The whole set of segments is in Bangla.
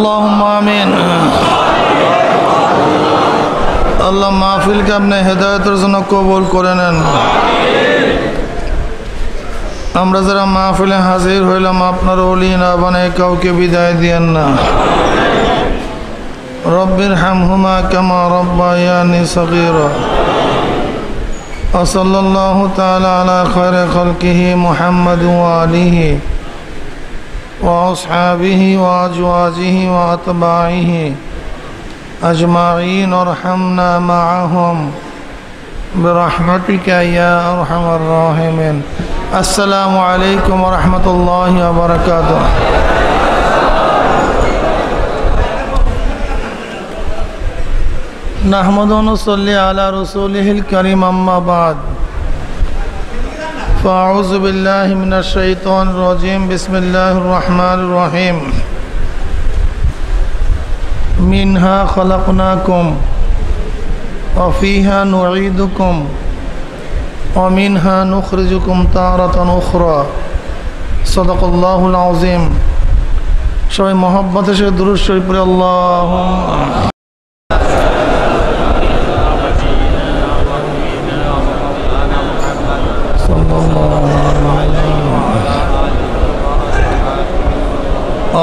अल्लाहुम्मा आमीन। अल्लाह महफिल के अपने हिदायतेर जन्य कबूल करे नेन। আমরা যারা মাহফিলে হাজির হইলাম আপনার ওলি না বানায় কাউকে বিদায় দিয়েন না। রব্বির হামহুমা কামা রব্বায়ানি সগীরা। সাল্লাল্লাহু তাআলা আলা খায়রি খালকিহি মুহাম্মাদ ওয়া আলিহি ওয়া আসহাবিহি ওয়া আজওয়াজিহি ওয়া আতবাইহি আজমাইন ওয়ারহামনা মাআহুম বিরহমাতিকা ইয়া আরহামার রাহিমিন। अस्सलामु अलैकुम व रहमतुल्लाहि व बरकातुहू। नहमदु व नुसल्ली अला रसूलिहिल करीम अम्मा बाद फ़अऊज़ु बिल्लाहि मिनश शैतानिर रजीम बिस्मिल्लाहिर रहमानिर रहीम। मिन्हा खलक़नाकुम व फ़ीहा नुईदुकुम वमिन्हा नुखरिजुकुम तारतन उखरा। सदक़ल्लाहुल अज़ीम। सबाई मोहब्बत से दुरूद शरीफ पढ़े अल्लाहुम्मा।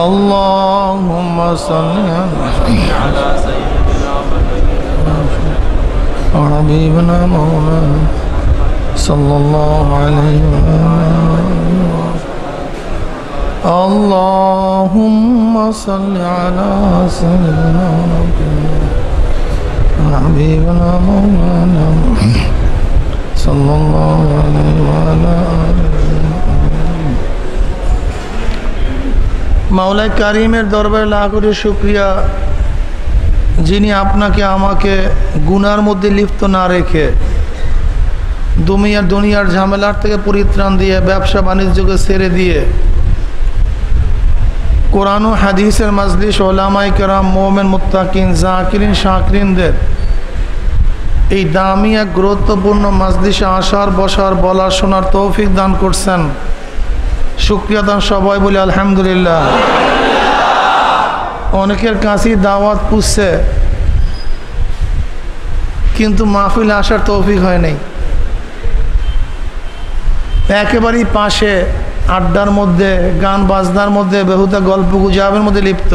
अल्लाहुम्मा सल्लि अला हबीबना मौलाना सल्लल्लाहु अलैहि वसल्लम। अल्लाहुम्मा सल्लि अला सय्यिदिना हबीबना मौलाना सल्लल्लाहु अलैहि वसल्लम। मौला करीमेर दरबारे लाख कोटी शुक्रिया যিনি আপনাকে আমাকে গুনার মধ্যে লিপ্ত না রেখে দুনিয়ার ঝামেলার থেকে পরিত্রাণ দিয়ে ব্যবসা বাণিজ্যকে ছেড়ে দিয়ে কোরআন ও হাদিসের মাজলিস ওলামায়ে কেরাম মুমিন মুত্তাকিন জাকিরিন শাকিরিনদের এই দামি এক গুরুত্বপূর্ণ মাজলিসে আসার বসার বলার শোনার তৌফিক দান করছেন। শুকরিয়া দান সবাই বলি আলহামদুলিল্লাহ। অনেকের কাছেই দাওয়াত পুষছে কিন্তু মাহফিলে আসার তৌফিক হয় নাই। একেবারেই পাশে আড্ডার মধ্যে গান বাজনার মধ্যে বেহুদা গল্প গুজবের মধ্যে লিপ্ত।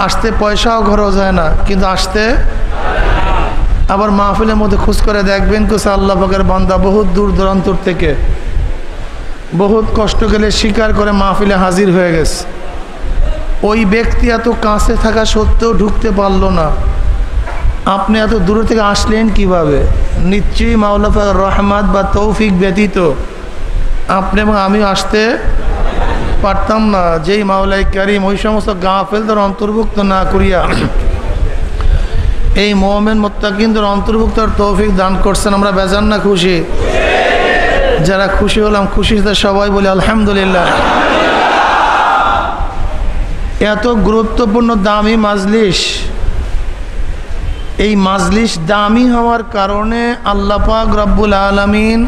আসতে পয়সাও খরচ হয় না কিন্তু আসতে আবার মাহফিলের মধ্যে খোঁজ করে দেখবেন কোসা আল্লাহ পাকের বান্দা বহুত দূর দূরান্তর থেকে বহুত কষ্ট গেলে স্বীকার করে মাহফিলে হাজির হয়ে গেছে। ওই ব্যক্তি এত কাছে থাকা সত্ত্বেও ঢুকতে পারলো না। আপনি এত দূর থেকে আসলেন কিভাবে? নিশ্চয়ই মাওলা পাকের রহমত বা তৌফিক ব্যতীত আপনি এবং আমি আসতে পারতাম না। যেই মাওলাই কারীম ওই সমস্ত গাফেলদের অন্তর্ভুক্ত না করিয়া এই মুমিন মুত্তাকিনদের অন্তর্ভুক্তর তৌফিক দান করছেন। আমরা বেজান না খুশি? যারা খুশি হলাম খুশিতে সবাই বলি আলহামদুলিল্লাহ। এত গুরুত্বপূর্ণ দামি মাজলিস, এই মাজলিস দামি হওয়ার কারণে আল্লাহ পাক রব্বুল আলামিন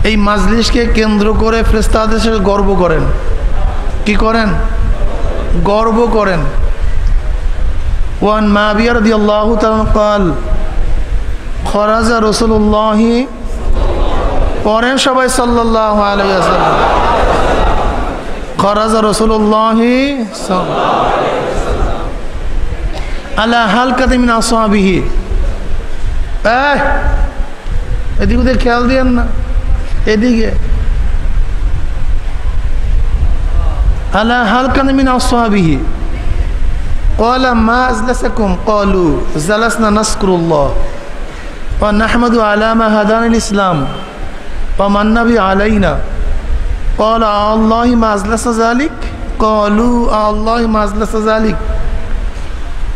এই মাজলিসকে কেন্দ্র করে ফেরেশতাদের সাথে গর্ব করেন। কি করেন? গর্ব করেন। ওয়ান মাবিয়া রাদিয়াল্লাহু তাআলা قال খরাজা রাসূলুল্লাহ পড়েন সবাই সাল্লাল্লাহু আলাইহি ওয়াসাল্লাম। খরাজা রাসূলুল্লাহ আলা হালকাতি মিন আসহাবিহি। এদিকে খেয়াল দিয়েন না, এদিকে। আলা হালকাতি মিন আসহাবিহি قال ما أجلسكم قالوا جلسنا نذكر الله ونحمد على ما هدانا الإسلام ومن به علينا قال الله ما أجلس ذلك قالوا الله ما أجلس ذلك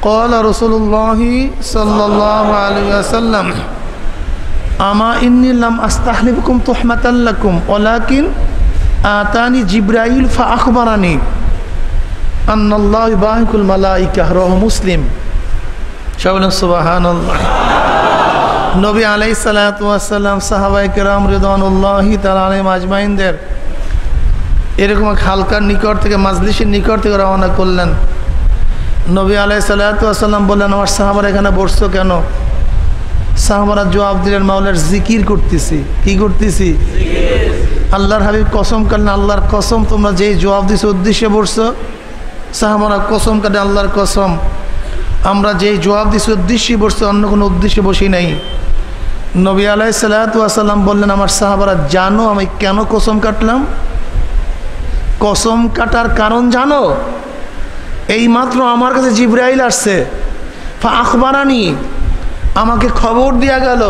قال رسول الله صلى الله عليه وسلم أما إني لم أستحلفكم تحمة لكم ولكن آتاني جبرائيل فأخبرني أن الله يبارك الملائكة رواه مسلم سبحان الله। নবী আলাইহিস সালাতু ওয়াস সালাম সাহাবায়ে কেরাম রিদওয়ানুল্লাহি তাআলা আলাইহিম আজমাইনদের এরকম এক হালকার নিকট থেকে, মাজলিসের নিকট থেকে রওনা করলেন। নবী আলাইহিস সালাতু ওয়াস সালাম বললেন, আমার সাহাবারা এখানে বসছো কেন? সাহাবারা জবাব দিলেন, মাওলার জিকির করতেছি। কি করতেছি? আল্লাহর হাবিব কসম কাটলেন, আল্লাহর কসম তোমরা যেই জবাব দিছো উদ্দেশ্যে বসছো? সাহাবারা কসম কাটে, আল্লাহর কসম আমরা যেই জবাব দিছি উদ্দেশ্যে বসছি, অন্য কোনো উদ্দেশ্যে বসি নাই। নবী আলাইহিস সালাতু ওয়াস সালাম বললেন, আমার সাহাবারা জানো আমি কেন কসম কাটলাম? কসম কাটার কারণ জানো? এইমাত্র আমার কাছে জিবরাইল আসছে, আখবারানি, আমাকে খবর দেয়া গেল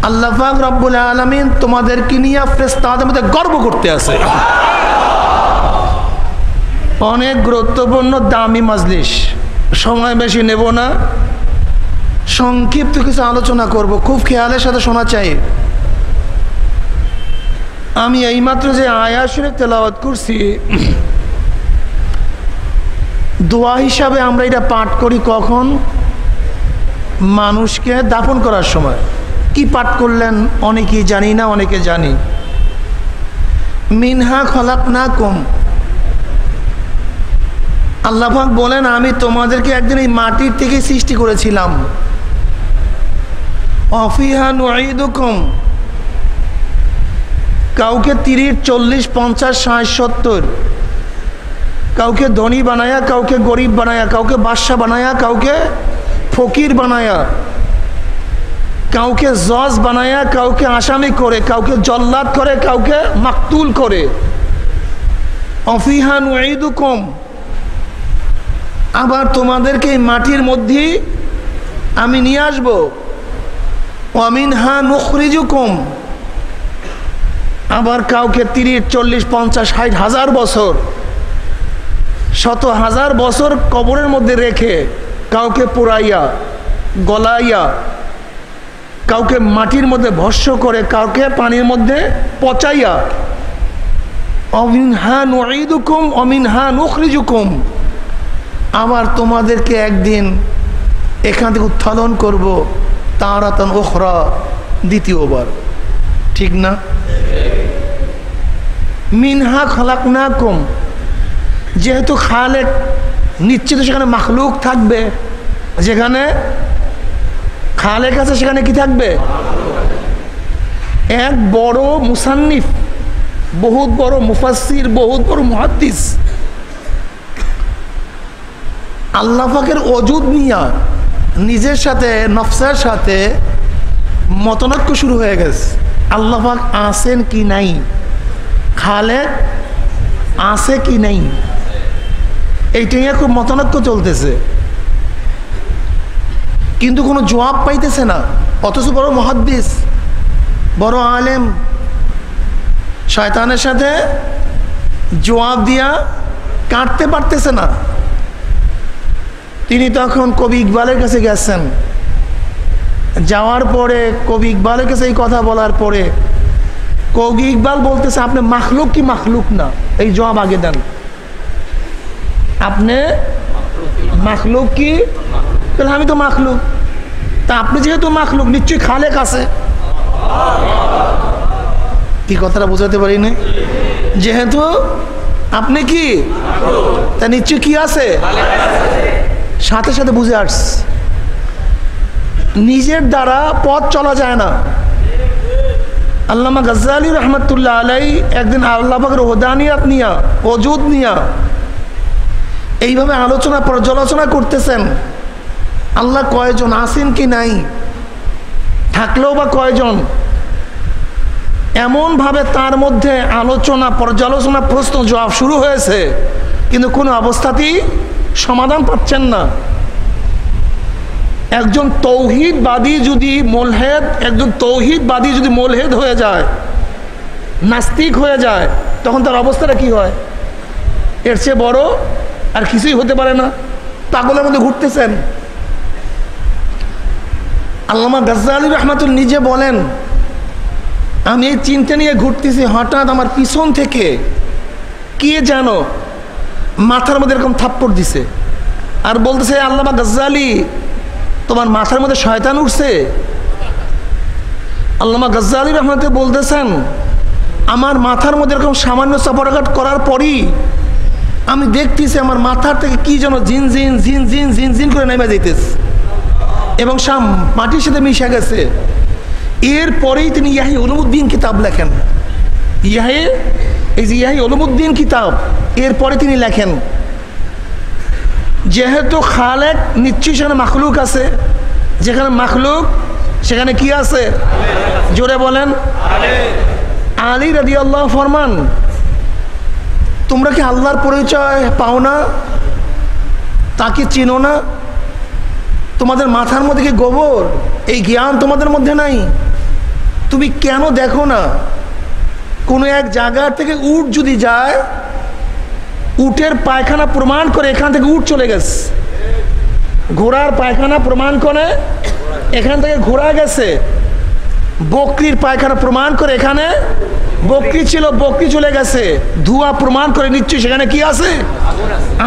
আল্লাহ পাক রব্বুল আলামিন তোমাদেরকে নিয়ে ফেরেশতাদের মধ্যে গর্ব করতে আছে। অনেক গুরুত্বপূর্ণ দামি মাজলিস, সময় বেশি নেব না, সংক্ষিপ্ত কিছু আলোচনা করব, খুব খেয়ালের সাথে শোনা চাই। আমি এইমাত্র যে আয়াত শরীফ তেলাওয়াত করছি, দোয়া হিসাবে আমরা এটা পাঠ করি কখন? মানুষকে দাফন করার সময়। কি পাঠ করলেন অনেকেই জানি না, অনেকে জানি। মিনহা খলাকনাকুম, আল্লাহ পাক বলেন আমি তোমাদেরকে একদিন এই মাটির থেকে সৃষ্টি করেছিলাম। অফিহা নুঈদুকুম, কাউকে 30, 40, 50, 60, 70, কাউকে ধনী বানায়া, কাউকে গরিব বানায়া, কাউকে বাদশা বানায়া, কাউকে ফকির বানায়া, কাউকে জজ বানায়া, কাউকে আসামি করে, কাউকে জল্লাদ করে, কাউকে মাকতুল করে। অফিহা নুঈদুকুম, আবার তোমাদেরকে এই মাটির মধ্যে আমি নিয়ে আসবো। ওয়ামিনহা নুখরিজুকুম, আবার কাউকে 30, 40, 50, 60 হাজার বছর, শত হাজার বছর কবরের মধ্যে রেখে, কাউকে পোড়াইয়া গলাইয়া, কাউকে মাটির মধ্যে ভস্য করে, কাউকে পানির মধ্যে পচাইয়া। অমিনহা নুঈদুকুম অমিনহা নুখরিজুকুম, আবার তোমাদেরকে একদিন এখান থেকে উত্তোলন করব, তারাতান উখরা, দ্বিতীয়বার। ঠিক না? মিনহা খলাকনাকুম, যেহেতু খালেক নিশ্চিত সেখানে মাখলুক থাকবে, যেখানে খালেক আছে সেখানে কি থাকবে? এক বড় মুসান্নিফ, বহুত বড় মুফাসসির, বহুত বড় মুহাদ্দিস, আল্লাহ পাকের ওজুদ নিয়া নিজের সাথে নফসের সাথে মতনৈক্য শুরু হয়ে গেছে। আল্লাহ পাক আছেন কি নাই, খালেক আছে কি নাই, এইটা নিয়ে খুব মতনৈক্য চলতেছে, কিন্তু কোনো জবাব পাইতেছে না। অথচ বড় মুহাদ্দিস, বড় আলেম, শয়তানের সাথে জবাব দিয়া কাটতে পারতেছে না। তিনি তখন কবি ইকবালের কাছে গেছেন। যাওয়ার পরে কবি ইকবালের কাছে এই কথা বলার পরে কবি ইকবাল বলতেছে, আপনি মাখলুক কি মাখলুক না, এই জবাব আগে দেন। আপনি মাখলুক কি? তাহলে আমি তো মাখলুক, তা আপনি যেহেতু মাখলুক নিশ্চয়ই খালেক আছে। কি কথাটা বোঝাতে পারি না? যেহেতু আপনি কি, তা নিশ্চয়ই কি আছে, সাথে সাথে বুঝে আসছে। নিজের দ্বারা পথ চলা যায় না। আল্লামা গাজ্জালী রহমতুল্লাহ আলাই একদিন আল্লাহ পাকের ওহদানিয়াত নিয়া, ওজুদ নিয়া এইভাবে আলোচনা পর্যালোচনা করতেছেন। আল্লাহ কয়জন, আছেন কি নাই, থাকলেও বা কয়জন, এমনভাবে তার মধ্যে আলোচনা পর্যালোচনা প্রশ্ন জবাব শুরু হয়েছে, কিন্তু কোনো অবস্থাতেই সমাধান পাচ্ছেন না। একজন তৌহিদবাদী যদি মুলহিদ, একজন তৌহিদবাদী যদি মুলহিদ হয়ে যায়, নাস্তিক হয়ে যায়, তখন তার অবস্থাটা কি হয়? এর চেয়ে বড় আর কিছুই হতে পারে না। পাগলের মধ্যে ঘুরতেছেন। আল্লামা গাজ্জালী রহমাতুল্লাহ নিজে বলেন, আমি এই চিন্তা নিয়ে ঘুরতেছি, হঠাৎ আমার পিছন থেকে কে যেন মাথার মধ্যে এরকম থাপ্পড় দিছে, আর বলতেছে, আল্লামা গাজ্জালী তোমার মাথার মধ্যে শয়তান উঠছে। আল্লামা গাজ্জালী রহমাতুল্লাহ বলতেছেন, আমার মাথার মধ্যে এরকম সামান্য চাপাটাঘাট করার পরই আমি দেখতেছি আমার মাথার থেকে কি যেন জিন জিন জিন জিন জিন জিন করে নেমে যাইতেছে এবং মাটির সাথে মিশে গেছে। এরপরেই তিনি ইয়াহি উলুমুদ্দিন কিতাব লেখেন। ইয়াহি উলুমুদ্দিন কিতাব এরপরে তিনি লেখেন যেহেতু খালেক নিশ্চয়ই সেখানে মাখলুক আছে, যেখানে মাখলুক সেখানে কি আছে? জোরে বলেন। আলী রাদিয়াল্লাহু ফরমান, তোমরা কি আল্লাহর পরিচয় পাও না? তাকে চিনো না? তোমাদের মাথার মধ্যে কি গোবর? এই জ্ঞান তোমাদের মধ্যে নাই? তুমি কেন দেখো না কোনো এক জায়গার থেকে উট যদি যায়, উটের পায়খানা প্রমাণ করে এখান থেকে উট চলে গেছে, ঘোড়ার পায়খানা প্রমাণ করে এখান থেকে ঘোড়া গেছে, বকরির পায়খানা প্রমাণ করে এখানে বকরি ছিল, বকরি চলে গেছে, ধোঁয়া প্রমাণ করে নিশ্চয়ই সেখানে কি আছে?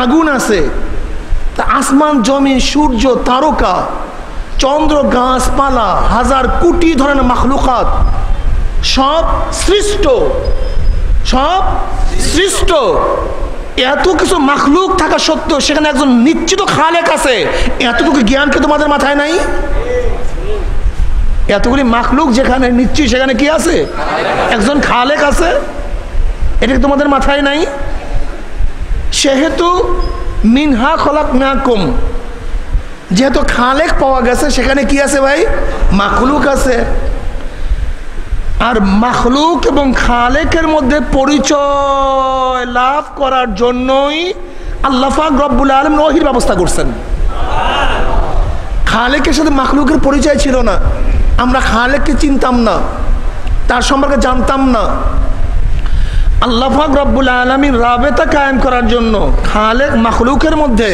আগুন আছে। তা আসমান জমিন সূর্য তারকা চন্দ্র গাছপালা হাজার কোটি ধরনের মাখলুকাত সব সৃষ্ট, সব সৃষ্ট। এত কিছু মাখলুক থাকা সত্ত্বেও সেখানে একজন নিশ্চিত খালেক আছে, এতটুকু জ্ঞান কি তোমাদের মাথায় নাই? এতগুলি মাখলুক যেখানে নিশ্চয়ই সেখানে কি আছে? একজন খালেক আছে, এটা কি তোমাদের মাথায় নাই? সেহেতু মিনহা খলাকনাকুম, যেহেতু খালেক পাওয়া গেছে সেখানে কি আছে ভাই? মাখলুক আছে। আর মাখলুক এবং খালেকের মধ্যে পরিচয় লাভ করার জন্যই আল্লাহ পাক রব্বুল আলামিন ওহীর ব্যবস্থা করছেন। খালেকের সাথে মাখলুকের পরিচয় ছিল না, আমরা খালেককে চিনতাম না, তার সম্পর্কে জানতাম না। আল্লাহ পাক রব্বুল আলামিন রাবেতা কায়েম করার জন্য খালেক মাখলুকের মধ্যে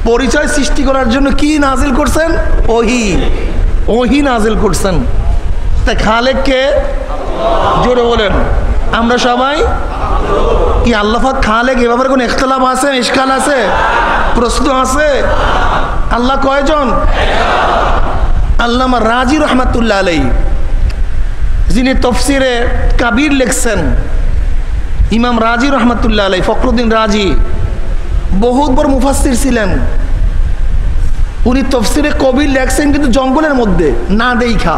পরিচয় সৃষ্টি করার জন্য কি নাজিল করছেন? ওহী, ওহী নাজিল করছেন। তাই খালেককে জোরে বলেন। আমরা সবাই কি আল্লাহ পাক খালেক এ ব্যাপারে কোনো ইখতিলাফ আছে, ইশকাল আছে, প্রশ্ন আছে? আল্লাহ কয়জন? আল্লামা রাজি রহমাতুল্লাহ আলাইহি যিনি তফসিরে কাবির লিখছেন, ইমাম রাজি রহমাতুল্লাহ আলাইহি, ফখরুদ্দিন রাজি বহুত বড় মুফাসসির ছিলেন। উনি তফসিরে কবির লেখছেন কিন্তু জঙ্গলের মধ্যে না দেখা।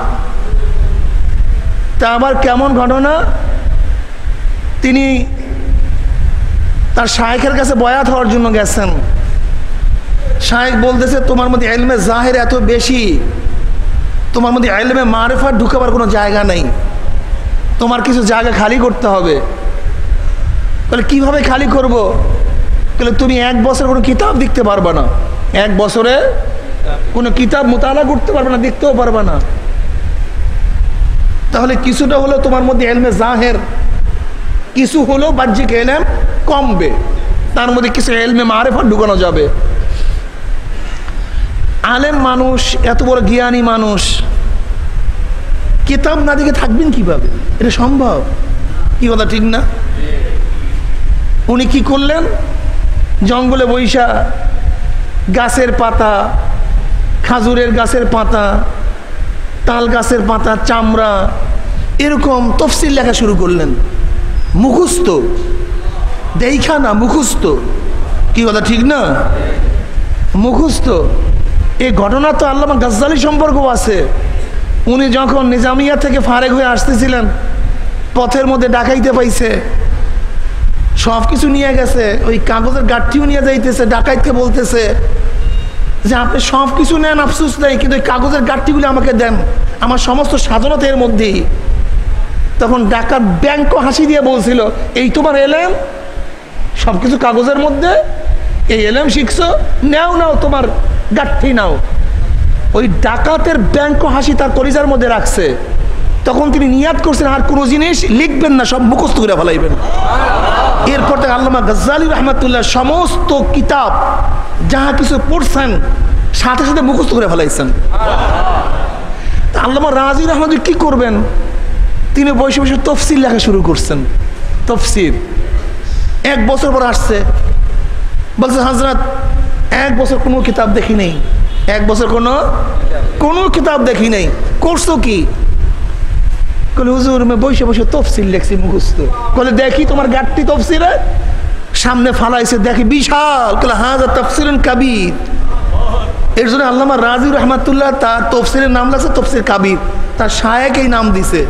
তা আবার কেমন ঘটনা, তিনি তার শায়েখের কাছে বয়াত হওয়ার জন্য গেছেন। শায়েখ বলতেছে তোমার মধ্যে ইলমে জাহির এত বেশি, তোমার মধ্যে ইলমে মারিফাত ঢুকাবার কোনো জায়গা নেই, তোমার কিছু জায়গা খালি করতে হবে। বলে কিভাবে খালি করব? বলে তুমি এক বছর কোনো কিতাব দেখতে পারবে না, এক বছরে কোনো কিতাব মুতালা করতে পারবে না, দেখতেও পারবে না। তাহলে কিছুটা হলো তোমার মধ্যে ইলমে জাহির, কিছু হলো বাহ্যিক ইলম কমবে, তার মধ্যে কিছু ইলমে মারিফাত ঢুকানো যাবে। আলেম মানুষ, এত বড় জ্ঞানী মানুষ, কিতাব না দেখে থাকবেন কিভাবে? এটা সম্ভব? কি কথা ঠিক না? উনি কি করলেন? জঙ্গলে বৈশা গাছের পাতা, খাজুরের গাছের পাতা, তাল গাছের পাতা, চামড়া, এরকম তফসিল লেখা শুরু করলেন। মুখস্থ, দেখা না, মুখস্থ। কি কথা ঠিক না? মুখস্থ। এই ঘটনা তো আল্লামা গাজ্জালী সম্পর্কও আছে। উনি যখন নিজামিয়া থেকে ফারেক হয়ে আসতেছিলেন, পথের মধ্যে ডাকাইতে পাইছে, সব কিছু নিয়ে গেছে, ওই কাগজের গাঁটটিও নিয়ে যাইতেছে, ডাকাইতকে বলতেছে যে আপনি সব কিছু নেন, আফসোস নেই, কিন্তু ওই কাগজের গাঁটটিগুলি আমাকে দেন, আমার সমস্ত স্বাধীনতা এর মধ্যেই। তখন ডাকাত ব্যাংক হাসি দিয়ে বলছিল এই তোমার এলেম, সব কিছু কাগজের মধ্যে, এই এলেম শিখছো, নাও নাও তোমার গাঁটটি নাও। ওই ডাকাতের ব্যাংক হাসি তার কলিজার মধ্যে রাখছে। তখন তিনি নিয়াত করছেন আর কোনো জিনিস লিখবেন না, সব মুখস্থ করে ফেলাইবেন। এরপর থেকে আল্লামা গাজ্জালী রহমাতুল্লাহ সমস্ত কিতাব যাহা কিছু পড়ছেন সাথে সাথে মুখস্থ করে ফেলাইছেন। আল্লামা রাজি রহমাতুল্লাহ কি করবেন? তিনি বসে বসে তফসির লেখা শুরু করছেন। তফসির এক বছর পর আসছে, বলছে হযরত এক বছর কোনো কিতাব দেখি নেই, এক বছর কোনো কিতাব দেখি নেই, করছো কি? বলে হুজুর আমি বসে বসে তফসিল লেখছি মুখস্থ। বলে দেখি তোমার গাঠটি তফসিলে। সামনে ফালাইছে, দেখি বিশাল। বলে হাজা তাফসিরুন কাবীর। এর জন্য আল্লামা রাজি রহমাতুল্লাহ তার তফসিরের নাম লাগছে তফসির কাবীর, তার শায়েক এই নাম দিছে।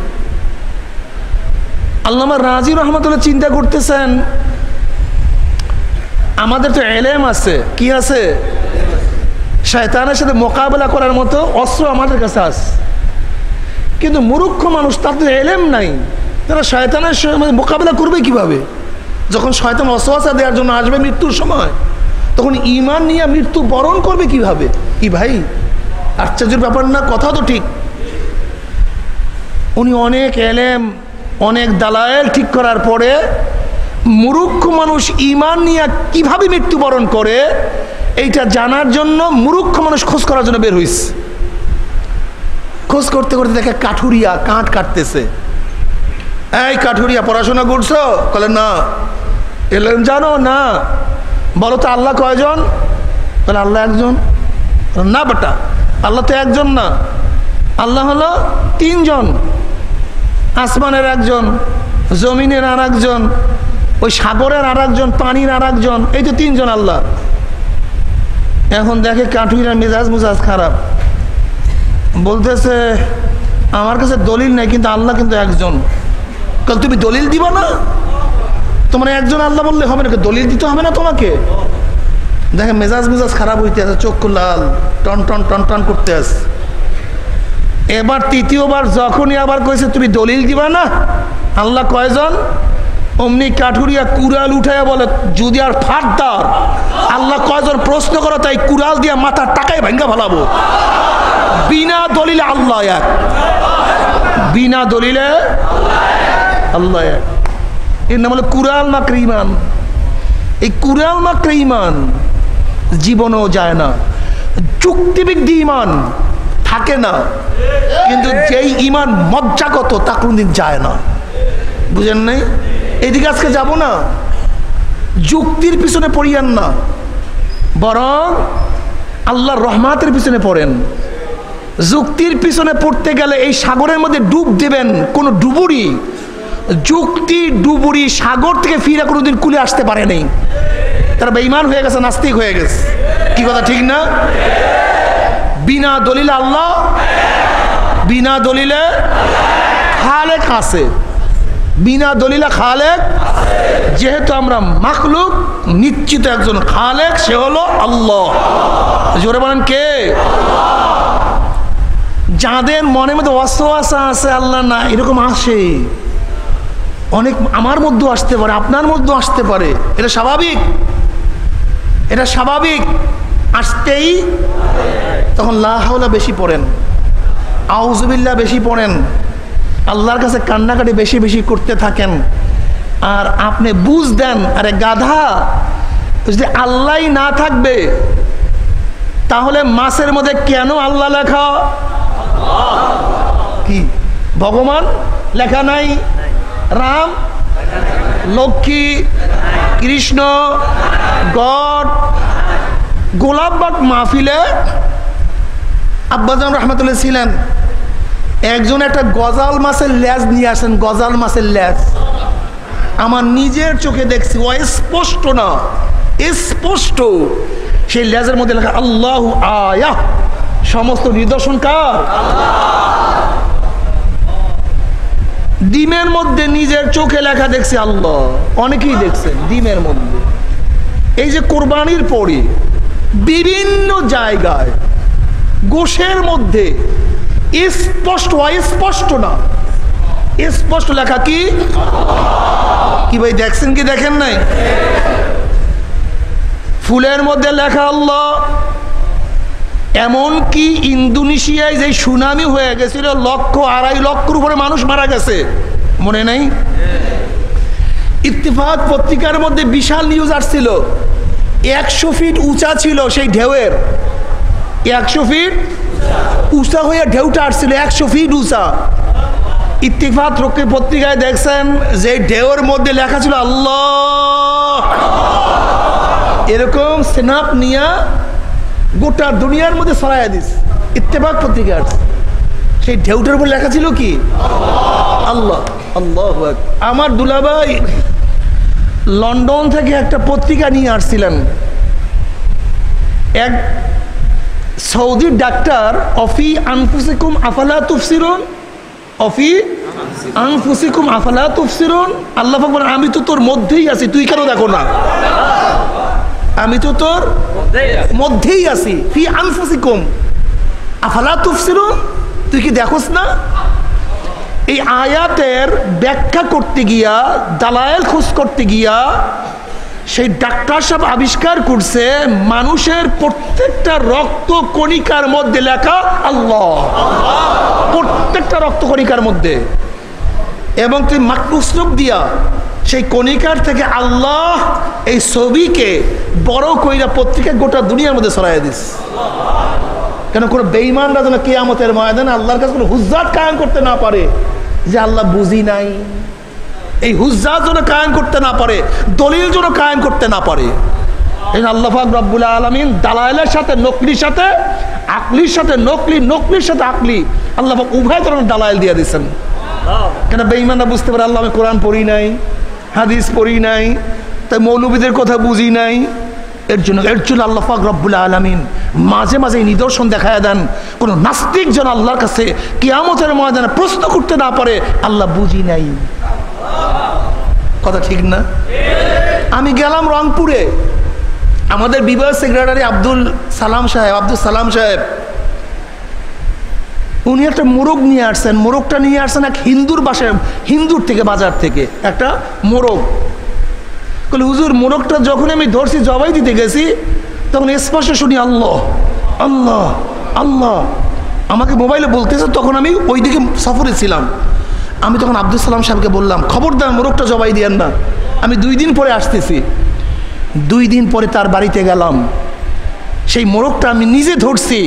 আল্লামা রাজি রহমাতুল্লাহ চিন্তা করতেছেন আমাদের তো এলেম আছে, কি আছে? শয়তানের সাথে মোকাবেলা করার মতো অস্ত্র আমাদের কাছে আছে, কিন্তু মূর্খ মানুষ তার তো এলেম নাই, তারা শয়তানের মোকাবেলা করবে কিভাবে? যখন শয়তান ওয়াসওয়াসা দেওয়ার জন্য আসবে মৃত্যুর সময়, তখন ঈমান নিয়ে মৃত্যু বরণ করবে কিভাবে? কি ভাই আশ্চর্যের ব্যাপার না? কথা তো ঠিক। উনি অনেক এলেম, অনেক দালায়েল ঠিক করার পরে মূর্খ মানুষ ঈমান নিয়ে কিভাবে মৃত্যুবরণ করে এইটা জানার জন্য মূর্খ মানুষ খোঁজ করার জন্য বের হইছে। খোঁজ করতে করতে দেখে কাঠুরিয়া কাঠ কাটতেছে। এই কাঠুরিয়া পড়াশোনা করছো? বলে না। এলেম জানো? না। বলো তো আল্লাহ কয়জন? বলে আল্লাহ একজন। না বেটা, আল্লাহ তো একজন না, আল্লাহ হলো তিনজন। আসমানের একজন, জমিনের আর একজন, ওই সাগরের আর একজন, পানির আর একজন, এই তো তিনজন আল্লাহ। এখন দেখে কাঠুরিয়ার মেজাজ খারাপ, বলতেছে আমার কাছে দলিল নেই, কিন্তু আল্লাহ কিন্তু একজন। কাল তুমি দলিল দিবা না? তোমার একজন আল্লাহ বললে হবে না, দলিল দিতে হবে না তোমাকে? দেখে মেজাজ খারাপ হইতে আছে, চক্ষু লাল, টন টন টন টন করতে আছে। এবার তৃতীয়বার যখনই আবার কইছে তুমি দলিল দিবা না, আল্লাহ কয়জন, অমনি কাঠুরিয়া কুড়াল উঠাইয়া বলে যদি আর ফাটদার আল্লাহ কয়জন প্রশ্ন করো তাই কুড়াল দিয়া মাথার টাকায় ভাঙ্গা ফেলাবো। বিনা দলিলে আল্লাহ এক, বিনা দলিলে আল্লাহ এক। এর নাম হলো কুড়াল মাকড়ে ঈমান। এই কুড়াল মাকড়ে ঈমান জীবনেও যায় না, যুক্তিবিদ্যি ঈমান থাকে না, কিন্তু যেই ঈমান মজ্জাগত তা কোনদিন যায় না। বুঝেন নাই? এদিকে আজকে যাব না, যুক্তির পিছনে পড়িয়েন না, বরং আল্লাহর রহমাতের পিছনে পড়েন। যুক্তির পিছনে পড়তে গেলে এই সাগরের মধ্যে ডুব দেবেন, কোন ডুবুরি যুক্তি ডুবুরি সাগর থেকে ফিরে কোনোদিন কুলে আসতে পারে নাই। তারা বেঈমান হয়ে গেছে, নাস্তিক হয়ে গেছে। কি কথা ঠিক না? বিনা দলিলে আল্লাহ, বিনা দলিলে খালেক আছে, বিনা দলিলে খালেক। যেহেতু আমরা মাখলুক, নিশ্চিত একজন খালেক, সে হলো আল্লাহ। জোরে বলেন কে? যাদের মনের মধ্যে ওয়াসওয়াসা আছে আল্লাহ না, এরকম আসে অনেক, আমার মধ্যেও আসতে পারে, আপনার মধ্যেও আসতে পারে, এটা স্বাভাবিক, এটা স্বাভাবিক। আসতেই তখন লা হাওলা বেশি পড়েন, আউযুবিল্লাহ বেশি পড়েন, আল্লাহর কাছে কান্নাকাটি বেশি বেশি করতে থাকেন। আর আপনি বুঝ দেন আরে গাধা, যদি আল্লাহই না থাকবে তাহলে মাছের মধ্যে কেন আল্লাহ লেখা? কি ভগবান লেখা নাই? রাম, লক্ষ্মী, কৃষ্ণ, গড। গোলাপবাগ মাহফিলে আব্বাজান রহমতুল্লাহ ছিলেন, একজন একটা গজাল মাছের লেজ নিয়ে আসেন, গজাল মাছের লেজ। আমার নিজের চোখে দেখছি, ও স্পষ্ট না, স্পষ্ট সেই লেজের মধ্যে লেখা আল্লাহু আয়া, সমস্ত নিদর্শন কার? ডিমের মধ্যে নিজের চোখে লেখা দেখছি আল্লাহ, অনেকেই দেখছেন ডিমের মধ্যে। এই যে কোরবানির পরে বিভিন্ন জায়গায় গোশের মধ্যে স্পষ্ট, অস্পষ্ট না, স্পষ্ট লেখা কি? কি ভাই দেখছেন কি দেখেন নাই? ফুলের মধ্যে লেখা আল্লাহ। এমনকি ইন্দোনেশিয়ায় যে সুনামি হয়ে গেছিল, 1.5 লক্ষের উপরে মানুষ মারা গেছে, মনে নাই? ইত্তেফাক পত্রিকার মধ্যে বিশাল নিউজ আসছিল, 100 ফিট উঁচা ছিল সেই ঢেউয়ের, 100 ফিট উঁচা হয়ে ঢেউটা আসছিল, 100 ফিট উঁচা। ইত্তেফাক পত্রিকায় দেখছেন যে ঢেউয়ের মধ্যে লেখা ছিল আল্লাহ। এরকম স্ন্যাপ নিয়ে গোটা দুনিয়ার মধ্যে ছড়াইয়া দিস। ইত্তেফাক পত্রিকার সেই ঢেউটার উপর লেখা ছিল কি? আল্লাহ আল্লাহু আকবার। আমার দুলাভাই লন্ডন থেকে একটা পত্রিকা নিয়ে আসছিলেন। এক সৌদি ডাক্তার, অফি আনফুসিকুম আফালা তুফসিরুন, অফি আনফুসিকুম আফালা তুফসিরুন। আল্লাহ পাক বলেন আমি তো তোর মধ্যেই আছি, তুই কেন দেখো না? আমি তো তোর মধ্যেই আছি। ফি আনফুসিকুম আফালা তুফসিরুন, তুই কি দেখোস না? এই আয়াতের ব্যাখ্যা করতে গিয়া, দালায়েল খোঁজ করতে গিয়া সেই ডাক্তার সাহেব আবিষ্কার করছে মানুষের প্রত্যেকটা রক্ত কণিকার মধ্যে লেখা আল্লাহ, প্রত্যেকটা রক্ত কণিকার মধ্যে। এবং তুই মাইক্রোস্কোপ দিয়া সেই কণিকার থেকে আল্লাহ এই ছবিকে বড় কইরা পত্রিকা গোটা দুনিয়ার মধ্যে ছড়াইয়া দিস। কেন কোনো বেঈমানরা যেন কিয়ামতের ময়দানে আল্লাহর কাছে কোনো হুজ্জাত কায়েম করতে না পারে যে আল্লাহ বুঝি নাই। এই হুজ্জাত যেন কায়েম করতে না পারে, দলিল যেন কায়েম করতে না পারে। এই আল্লাহ পাক রব্বুল আলামিন দালাইলের সাথে নকলির সাথে, আকলির সাথে নকলি, নকলির সাথে আকলি, আল্লাহ পাক উভয় ধরনের দালাইল দিয়ে দিয়েছেন। কেন বেঈমানরা বুঝতে পারে আল্লাহ আমি কোরআন পড়ি নাই, হাদিস পড়ি নাই, তাই মৌলবীদের কথা বুঝি নাই। এর জন্য আল্লাহ পাক রব্বুল আলামিন মাঝে মাঝে নিদর্শন দেখায় দেন, কোনো নাস্তিক যেন আল্লাহর কাছে কিয়ামতের ময়দানে প্রশ্ন করতে না পারে আল্লাহ বুঝি নাই। কথা ঠিক না? আমি গেলাম রংপুরে, আমাদের বিভাগ সেক্রেটারি আব্দুল সালাম সাহেব উনি একটা মোরগ নিয়ে আসছেন। মোরগটা নিয়ে আসছেন এক হিন্দুর বাসায়, হিন্দুর থেকে, বাজার থেকে একটা মোরগ। বলে হুজুর মোরগটা যখন আমি ধরছি জবাই দিতে গেছি তখন স্পষ্ট শুনি আল্লাহ আল্লাহ আল্লাহ। আমাকে মোবাইলে বলতেছে, তখন আমি ওইদিকে সফরে ছিলাম। আমি তখন আব্দুল সালাম সাহেবকে বললাম খবরদার মোরগটা জবাই দিয়েন না, আমি 2 দিন পরে আসতেছি। 2 দিন পরে তার বাড়িতে গেলাম, সেই মোরগটা আমি নিজে ধরছি।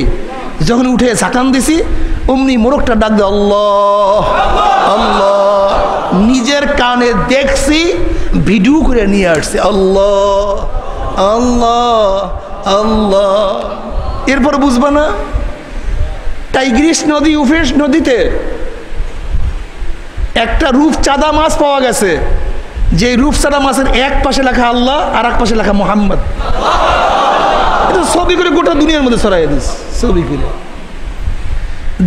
যখন উঠে ঝাঁকান দিছি অমনি মোরগটা ডাক দে আল্লাহ আল্লাহ। নিজের কানে দেখছি, ভিডিও করে নিয়ে আসছে আল্লাহ আল্লাহ আল্লাহ। এরপর বুঝবা না? টাইগ্রিস নদী, উফেস নদীতে একটা রূপচাঁদা মাছ পাওয়া গেছে, যে রূপচাঁদা মাছের এক পাশে লেখা আল্লাহ আর এক পাশে লেখা মোহাম্মদ। এটা ছবি করে গোটা দুনিয়ার মধ্যে ছড়াই দিস, ছবি করে।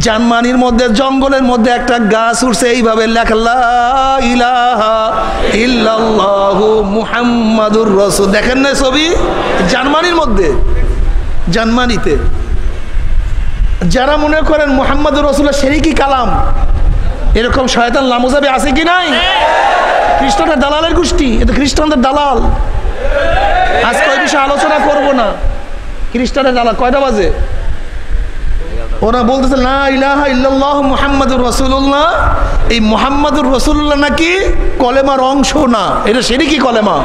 জার্মানির মধ্যে জঙ্গলের মধ্যে একটা গাছ উঠছে, এইভাবে লেখা লা ইলাহা ইল্লাল্লাহু মুহাম্মাদুর রাসূল। দেখেন না ছবি? জার্মানির মধ্যে, জার্মানিতে যারা মনে করেন মুহাম্মাদুর রাসূলের শরীকি কালাম, এরকম শয়তান লামুজাবে আছে কি নাই? খ্রিস্টানদের দালালের গোষ্ঠী, এটা খ্রিস্টানদের দালাল। আজকে ওই বিষয়ে আলোচনা করব না। খ্রিস্টানের দালাল কয়টা বাজে? ওরা বলতেছে লা ইলাহা ইল্লাল্লাহ মুহাম্মাদুর রাসূলুল্লাহ। এই মুহাম্মাদুর রাসূলুল্লাহ নাকি কলেমার অংশ না, এটা শিরকি কলেমা।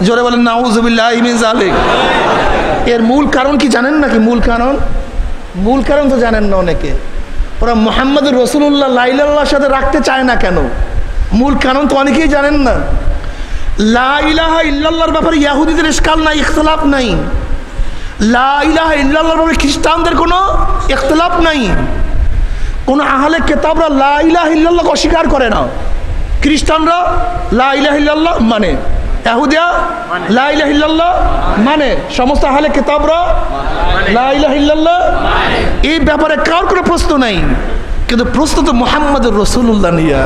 জোরে বলেন নাউযুবিল্লাহি মিন যালিক। এর মূল কারণ কি জানেন নাকি? মূল কারণ তো জানেন না অনেকে। ওরা মুহাম্মাদুর রাসূলুল্লাহ লা ইলাহার সাথে রাখতে চায় না কেন? মূল কারণ তো অনেকেই জানেন না। লা ইলাহা ইল্লাল্লাহর ব্যাপারে ইহুদিদের ইশকাল নাই, ইখতিলাফ নাই। লা ইলাহা ইল্লাল্লাহর ব্যাপারে খ্রিস্টানদের কোনো ইখতিলাফ নাই। কোন আহলে কিতাবরা লা ইলাহা ইল্লাল্লাহকে অস্বীকার করে না। খ্রিস্টানরা লা ইলাহা ইল্লাল্লাহ মানে, ইহুদিয়া লা ইলাহা ইল্লাল্লাহ মানে, সমস্ত আহলে কিতাবরা লা ইলাহা ইল্লাল্লাহ। এই ব্যাপারে কারোর কোনো প্রশ্ন নাই, কিন্তু প্রশ্ন তো মুহাম্মাদুর রাসূলুল্লাহ নিয়া।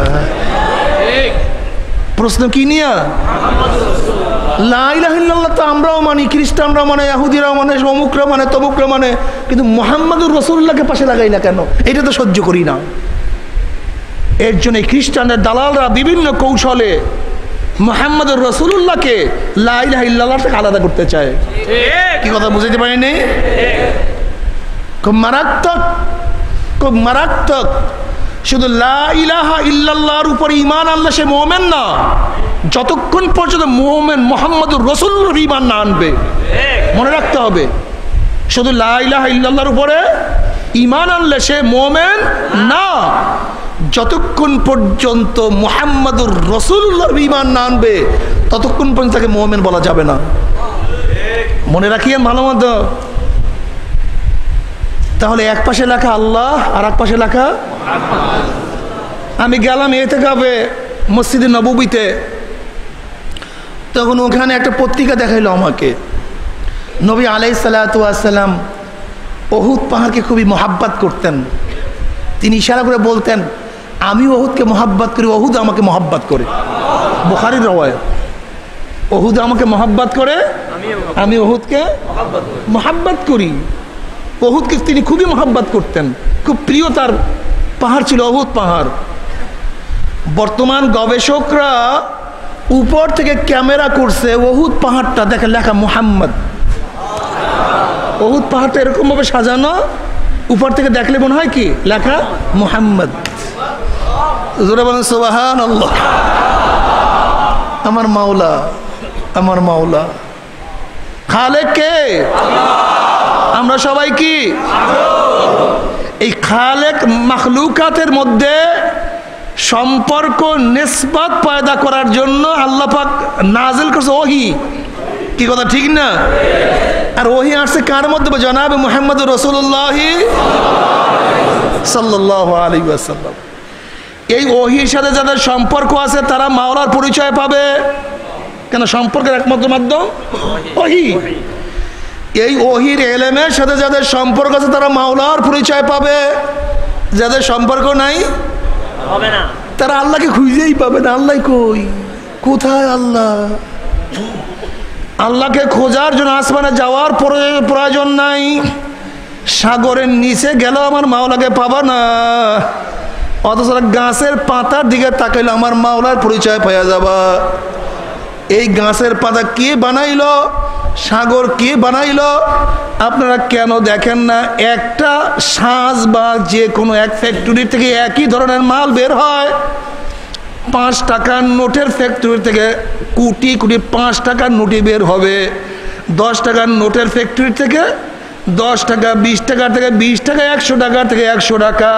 প্রশ্ন কি নিয়া? লা ইলাহা ইল্লাল্লাহ তো আমরাও মানি, খ্রিস্টানরাও মানে, ইহুদিরাও মানে, অমুকরা মানে, তমুকরা মানে, কিন্তু মুহাম্মাদুর রাসূলুল্লাহকে পাশে লাগাই না কেন? এটা তো সহ্য করি না। এর জন্য খ্রিস্টানদের দালালরা বিভিন্ন কৌশলে মুহাম্মাদুর রাসূলুল্লাহকে লা ইলাহা ইল্লাল্লাহ থেকে আলাদা করতে চায়। কি কথা বুঝাইতে পারিনি? খুব মারাত্মক, খুব মারাত্মক। শুধু লা ইলাহা ইল্লাল্লাহর উপর ঈমান আনলে সে মুমিন না, যতক্ষণ পর্যন্ত মুমিন মুহাম্মাদুর রাসূলুল্লাহর ঈমান না আনবে। মনে রাখতে হবে, শুধু লা ইলাহা ইল্লাল্লাহর উপরে ঈমান আনলে সে মুমিন না, যতক্ষণ পর্যন্ত মুহাম্মাদুর রাসূলুল্লাহর ঈমান না আনবে ততক্ষণ পর্যন্ত তাকে মুমিন বলা যাবে না। মনে রাখিয়েন ভালো মতো। তাহলে এক পাশে লেখা আল্লাহ আর এক পাশে লেখা আমি গেলাম এতেকাফে মসজিদে নববীতে, তখন ওখানে একটা পত্রিকা দেখাইলো আমাকে। নবী আলাইহিস সালাতু ওয়াস সালাম উহুদ পাহাড়কে খুবই মহাব্বত করতেন। তিনি ইশারা করে বলতেন, আমি উহুদকে মহাব্বত করি, উহুদ আমাকে মহাব্বত করে। বুখারীর রওয়ায়াত, উহুদ আমাকে মহাব্বত করে, আমি উহুদকে মহাব্বত করি। উহুদকে তিনি খুবই মহাব্বত করতেন, খুব প্রিয় তার পাহাড় ছিল উহুদ পাহাড়। বর্তমান গবেষকরা উপর থেকে ক্যামেরা করছে উহুদ পাহাড়টা, দেখে লেখা মুহাম্মদ। উহুদ পাহাড়টা এরকম ভাবে সাজানো, উপর থেকে দেখলে মনে হয় কি লেখা মুহাম্মদ। জোরে বলেন সুবহানাল্লাহ। আমার মাওলা, আমার মাওলা খালেক কে? আমরা সবাই কি এই খালেক মাখলুকাতের মধ্যে সম্পর্ক নিসবত পয়দা করার জন্য আল্লাহ পাক নাজিল করছে ওহী। কি কথা ঠিক না? আর ওহী আসছে কার মধ্যে? জনাবে মুহাম্মদুর রাসূলুল্লাহ সাল্লাল্লাহু আলাইহি ওয়াসাল্লাম। এই ওহীর সাথে যাদের সম্পর্ক আছে তারা মাওলার পরিচয় পাবে। কেন? সম্পর্কের একমাত্র মাধ্যম ওহী। এই ওহীর ইলমের সাথে যাদের সম্পর্ক আছে তারা মাওলার পরিচয় পাবে। যাদের সম্পর্ক নাই হবে না, তারা আল্লাহকে খুঁজেই পাবে না। আল্লাহ কই? কোথায় আল্লাহ? আল্লাহকে খোঁজার জন্য আসমানে যাওয়ার প্রয়োজন নাই। সাগরের নিচে গেলেও আমার মাওলাকে পাবা না। অথচ গাছের পাতার দিকে তাকাইলে আমার মাওলার পরিচয় পাওয়া যাবা। এই গাছের পাতা কে বানাইলো? সাগর কে বানাইলো? আপনারা কেন দেখেন না একটা সাজ বা যে কোনো এক ফ্যাক্টরি থেকে একই ধরনের মাল বের হয়? 5 টাকার নোটের ফ্যাক্টরি থেকে কোটি কোটি 5 টাকার নোটই বের হবে। 10 টাকার নোটের ফ্যাক্টরি থেকে 10 টাকা, 20 টাকা থেকে 20 টাকা, 100 টাকা থেকে 100 টাকা।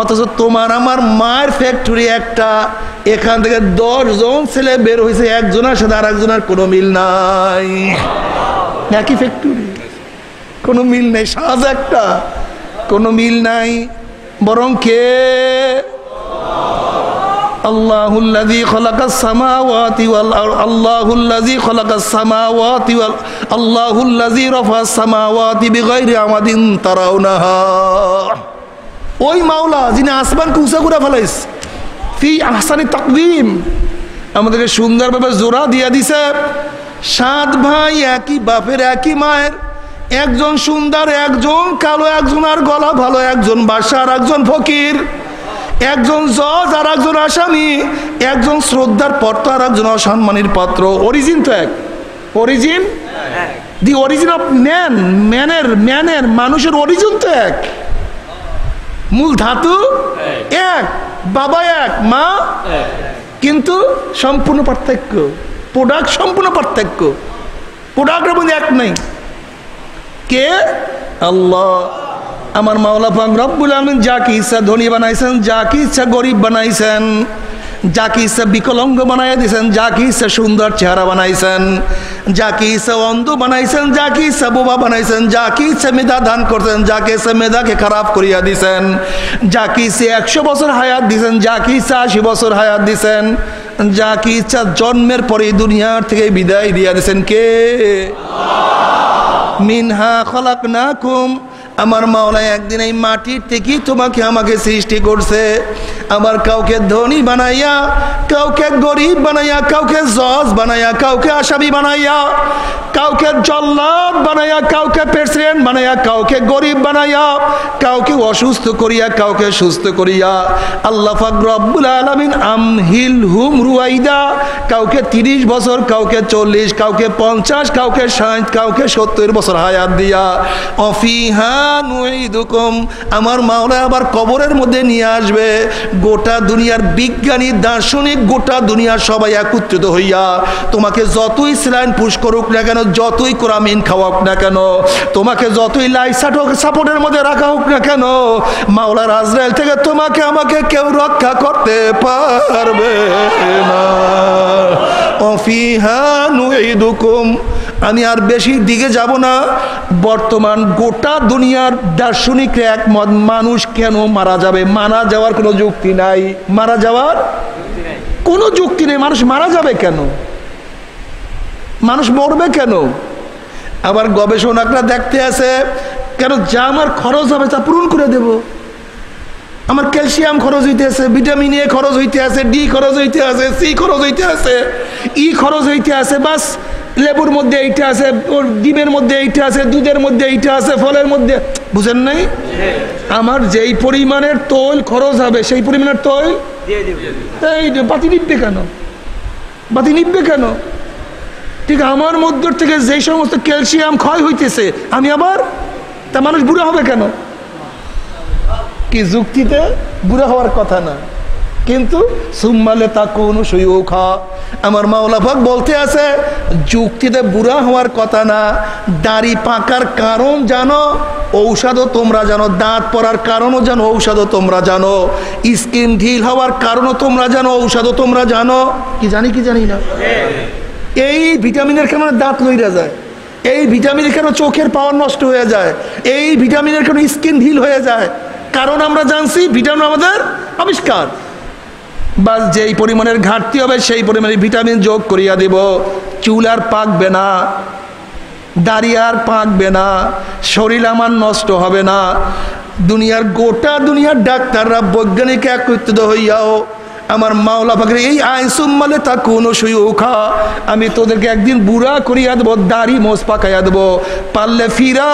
অথচ তোমার আমার মায়ের ফ্যাক্টরি একটা, এখান থেকে 10 জন ছেলে বের হয়েছে, একজনের সাথে আর একজনের কোনো মিল নাই। একই ফ্যাক্টরি, কোনো মিল নেই। সাজ একটা, কোনো মিল নাই। বরং কে? আল্লাহুল্লাযী খালাকাস সামাওয়াতি ওয়াল আরদ, আল্লাহুল্লাযী খালাকাস সামাওয়াতি ওয়াল আল্লাহুল্লাযী রাফা'আস সামাওয়াতি বিগাইরি আমাদিন তারাউনাহা। ওই মাওলা যিনি আসমানকে উঁচা করে ফেলাইছে, ফি আহসানি তাকওয়িম, আমাদেরকে সুন্দরভাবে জোড়া দিয়া দিছে। 7 ভাই, একই বাপের একই মায়ের, একজন সুন্দর, একজন কালো, একজন আর গলা ভালো, একজন বাদশা আর একজন ফকির, একজন জজ আর একজন আসামি, একজন শ্রদ্ধার পাত্র আর একজন অসম্মানের পাত্র। অরিজিন তো এক, origin, the origin of man, ম্যানের মানুষের অরিজিন তো এক, মূল ধাতু এক, বাবা এক, মা, কিন্তু সম্পূর্ণ পার্থক্য। প্রোডাক্ট সম্পূর্ণ পার্থক্য, প্রোডাক্টের মধ্যে এক নাই। কে? আল্লাহ। আমার মাওলা পাক রব্বুল আলামিন যাকে ইচ্ছা ধনী বানাইছেন, যাকে ইচ্ছা গরিব বানাইছেন, যাকে ইচ্ছা বিকলাঙ্গ বানাইয়া দিয়েছেন, যাকে ইচ্ছা সুন্দর চেহারা বানাইছেন, যাকে ইচ্ছা অন্ধ বানাইছেন, যাকে ইচ্ছা বোবা বানাইছেন, যাকে ইচ্ছা মেধা দান করছেন, যাকে ইচ্ছা মেধাকে খারাপ করিয়া দিয়েছেন, যাকে ইচ্ছা 100 বছর হায়াত দিয়েছেন, যাকে ইচ্ছা 80 বছর হায়াত দিয়েছেন, যাকে ইচ্ছা জন্মের পরে দুনিয়ার থেকে বিদায় দিয়া দিয়েছেন। কে? মিনহা খলাকনাকুম, আমার মাওলা একদিন এই মাটির থেকেই তোমাকে আমাকে সৃষ্টি করছে। আবার কাউকে ধনী বানাইয়া, কাউকে গরিব বানাইয়া, কাউকে জজ বানাইয়া, কাউকে আসামি বানাইয়া, কাউকে জল্লাদ বানাইয়া, কাউকে প্রেসিডেন্ট বানাইয়া, কাউকে গরিব বানাইয়া, কাউকে অসুস্থ করিয়া, কাউকে সুস্থ করিয়া। আল্লাহ পাক রব্বুল আলামিন আমহিলহুম রুয়াইদা, কাউকে 30 বছর, কাউকে 40, কাউকে 50, কাউকে 60, কাউকে 70 বছর হায়াত দিয়া অফিহা নুইদুকুম, আমার মাওলা আবার কবরের মধ্যে নিয়ে আসবে। গোটা দুনিয়ার বিজ্ঞানী, দার্শনিক, গোটা দুনিয়ার সবাই একত্রিত হইয়া তোমাকে যতই স্যালাইন পুশ করুক না কেন, যতই কোরামিন খাওয়াক না কেন, তোমাকে যতই লাইফ সাপোর্টের মধ্যে রাখা হোক না কেন, মাওলার আজরাইল থেকে তোমাকে আমাকে কেউ রক্ষা করতে পারবে না। অফিহা নুইদুকুম, আমি আর বেশি দিকে যাব না। বর্তমান গোটা দুনিয়ার দার্শনিকরা একমত, মানুষ কেন মারা যাবে? মারা যাওয়ার কোনো যুক্তি নাই, মারা যাওয়ার কোনো যুক্তি নেই। মানুষ মারা যাবে কেন? মানুষ মরবে কেন? আবার গবেষণাটা দেখতে আছে, কেন যা আমার খরচ হবে তা পূরণ করে দেব। আমার ক্যালসিয়াম খরচ হইতে আছে, ভিটামিন এ খরচ হইতে আছে, ডি খরচ হইতে আছে, সি খরচ হইতে আছে, ই খরচ হইতে আছে, বাস লেবুর মধ্যে এইটা আছে, ওর ডিমের মধ্যে এইটা আছে, দুধের মধ্যে এইটা আছে, ফলের মধ্যে, বুঝেন নাই? আমার যেই পরিমাণের তৈল খরচ হবে সেই পরিমাণের তৈল এই বাতি নিববে কেন? বাতি নিববে কেন? ঠিক আমার মধ্যে থেকে যেই সমস্ত ক্যালসিয়াম ক্ষয় হইতেছে, আমি আবার তা মানুষ বুড়া হবে কেন? কি যুক্তিতে বুড়া হওয়ার কথা না, কিন্তু সুম্মালে তা কোন সুয়ুখা, আমার মাওলা পাক বলতে আছে যুক্তিতে বুড়া হওয়ার কথা না। দাড়ি পাকার কারণ জানো, ঔষধও তোমরা জানো। দাঁত পড়ার কারণও জানো, ঔষধও তোমরা জানো। স্কিন ঢিল হওয়ার কারণও তোমরা জানো, ঔষধও তোমরা জানো। কি জানি কি জানি না? এই ভিটামিনের কারণে দাঁত লইরা যায়, এই ভিটামিনের কারণে চোখের পাওয়ার নষ্ট হয়ে যায়, এই ভিটামিনের কারণে স্কিন ঢিল হয়ে যায়। কারণ আমরা জানছি ভিটামিন আমাদের আবিষ্কার। বাস যেই পরিমাণের ঘাটতি হবে সেই পরিমাণে ভিটামিন যোগ করিয়া দিব। চুল আর পাকবে না, দাড়ি আর পাকবে না, শরীর আমার নষ্ট হবে না। দুনিয়ার গোটা দুনিয়ার ডাক্তাররা বৈজ্ঞানিক একত্রিত হইয়াও আমার মাওলা পাকের এই আইন সুম্মালে তা কোনো সুয়ুখা, আমি তোদেরকে একদিন বুড়া করিয়া দেবো, দাড়ি মোজ পাকাইয়া দেবো। পারলে ফিরা,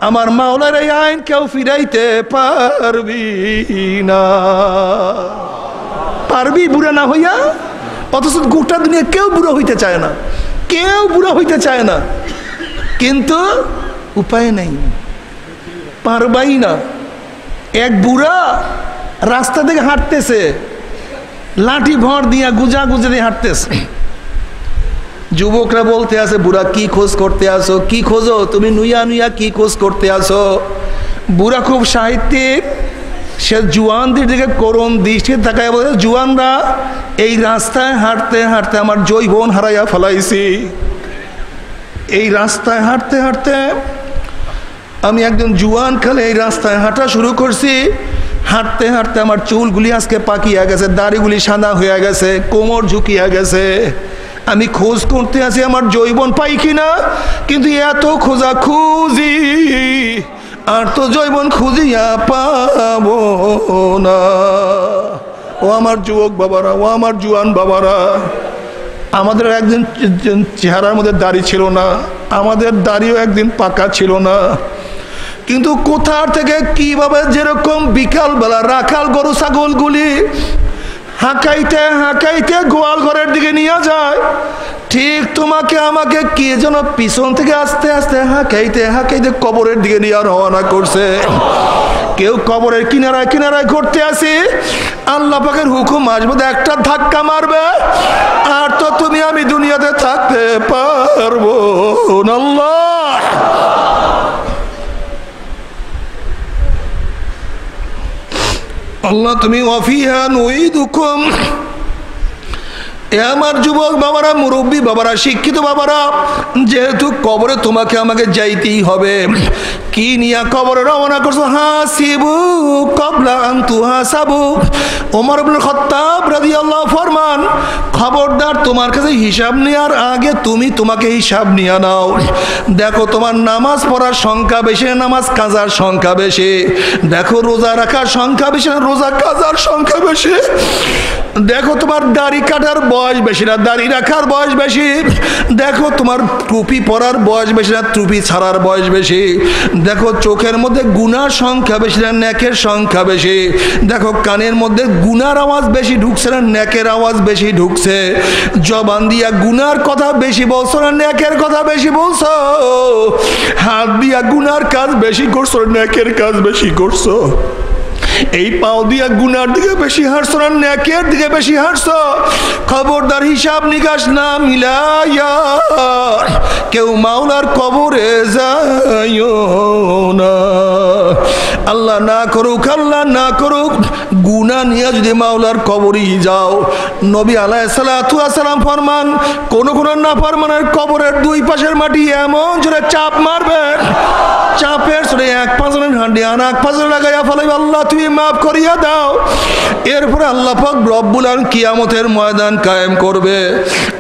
আমার মাওলার এই আইন কেউ ফিরাইতে পারবি না। পারবি বুড়া না হইয়া? অথচ গোটা দুনিয়া কেউ বুড়া হইতে চায় না, কেউ বুড়া হইতে চায় না, কিন্তু উপায় নেই, পারবাই না। এক বুড়া রাস্তা থেকে হাঁটতেছে, লাঠি ভর দিয়া গুজা গুজে দিয়ে হাঁটতেছে। যুবকরা বলতে আছে, বুড়া কি খোঁজ করতে আসো? কি খোঁজো তুমি? নুইয়া নুইয়া কি খোঁজ করতে আসো? বুড়া খুব সাহিত্যিক, সে জুয়ানদের দিকে করুণ দৃষ্টি তাকায় বলে, জুয়ানরা এই রাস্তায় হাঁটতে হাঁটতে আমার যৌবন হারাইয়া ফেলাইছি। এই রাস্তায় হাঁটতে হাঁটতে আমি একজন জুয়ান কালে এই রাস্তায় হাঁটা শুরু করছি। হাঁটতে হাঁটতে আমার চুলগুলি আজকে পাকিয়া গেছে, দাড়িগুলি সাদা হয়ে গেছে, কোমর ঝুঁকিয়া গেছে। আমি খোঁজ করতে আছি আমার যৌবন পাই কিনা, কিন্তু এত খোঁজা খুঁজি আর তো যৌবন খুঁজিয়া পাবো না। ও আমার যুবক বাবারা, ও আমার জুয়ান বাবারা, আমাদের একদিন চেহারার মধ্যে দাড়ি ছিল না, আমাদের দাড়িও একদিন পাকা ছিল না, কিন্তু কোথার থেকে কিভাবে যেরকম বিকালবেলা রাখাল গরু ছাগলগুলি হাঁকাইতে হাঁকাইতে গোয়াল ঘরের দিকে নিয়ে যায়, ঠিক তোমাকে আমাকে কে যেন পিছন থেকে আস্তে আস্তে হাঁকাইতে হাঁকাইতে কবরের দিকে নিয়ে রওনা করছে। কেউ কবরের কিনারায় কিনারায় ঘুরতে আসি, আল্লাহ পাকের হুকুম আসবে, একটা ধাক্কা মারবে, আর তো তুমি আমি দুনিয়াতে থাকতে পারবো না। আল্লাহ আল্লাহ তুমি ওয়াফিহা নুইদুকুম। আমার যুবক বাবারা, মুরব্বী বাবারা, শিক্ষিত বাবারা, যেহেতু কবরে তোমাকে আমাকে যাইতেই হবে, কি নিয়া কবরে রওনা করছো? হাসিবু ক্বাবলা আন তুহাসাবু। ওমর ইবনে খাত্তাব রাদিয়াল্লাহু ফরমান, খবরদার তোমার কাছে হিসাব নেওয়ার আগে তোমাকে হিসাব নিয়ে নাও। দেখো তোমার নামাজ পড়ার সংখ্যা বেশি, নামাজ কাজার সংখ্যা বেশি। দেখো রোজা রাখার সংখ্যা বেশি, রোজা কাজার সংখ্যা বেশি। দেখো তোমার দাড়ি কাটার বয়স বেশি না দাড়ি রাখার বয়স বেশি। দেখো তোমার টুপি পরার বয়স বেশি না টুপি ছাড়ার বয়স বেশি। দেখো চোখের মধ্যে গুনার সংখ্যা বেশি না নেকের সংখ্যা বেশি। দেখো কানের মধ্যে গুনার আওয়াজ বেশি ঢুকছে না নেকের আওয়াজ বেশি ঢুকছে। জবান দিয়া গুনার কথা বেশি বলছো না নেকের কথা বেশি বলছো। হাত দিয়া গুনার কাজ বেশি করছো না নেকের কাজ বেশি করছো। এই পাও দিয়া গুনার দিকে বেশি হাঁটছো না নেকের দিকে বেশি হাঁটছো। খবরদার হিসাব নিকাশ না মিলাইয়া কেউ মাওলার কবরে যাইও না। আল্লাহ না করুক, আল্লাহ না করুক, গুনাহ নিয়ে যদি মাওলার কবরে যাও, নবী আলাইহিস সালাতু ওয়াস সালাম ফরমান, কোন কোন নাফরমানের কবরের দুই পাশের মাটি এমন জোরে চাপ মারবে, চাপের সরে এক পাঁচজনের হাঁডি আর এক পাঁচজন লাগাইয়া ফেলাইবে, আল্লাহ তুমি মাফ করিয়া দাও। এরপরে আল্লাহ পাক রব্বুল আলামিন কিয়ামতের ময়দান কায়েম করবে।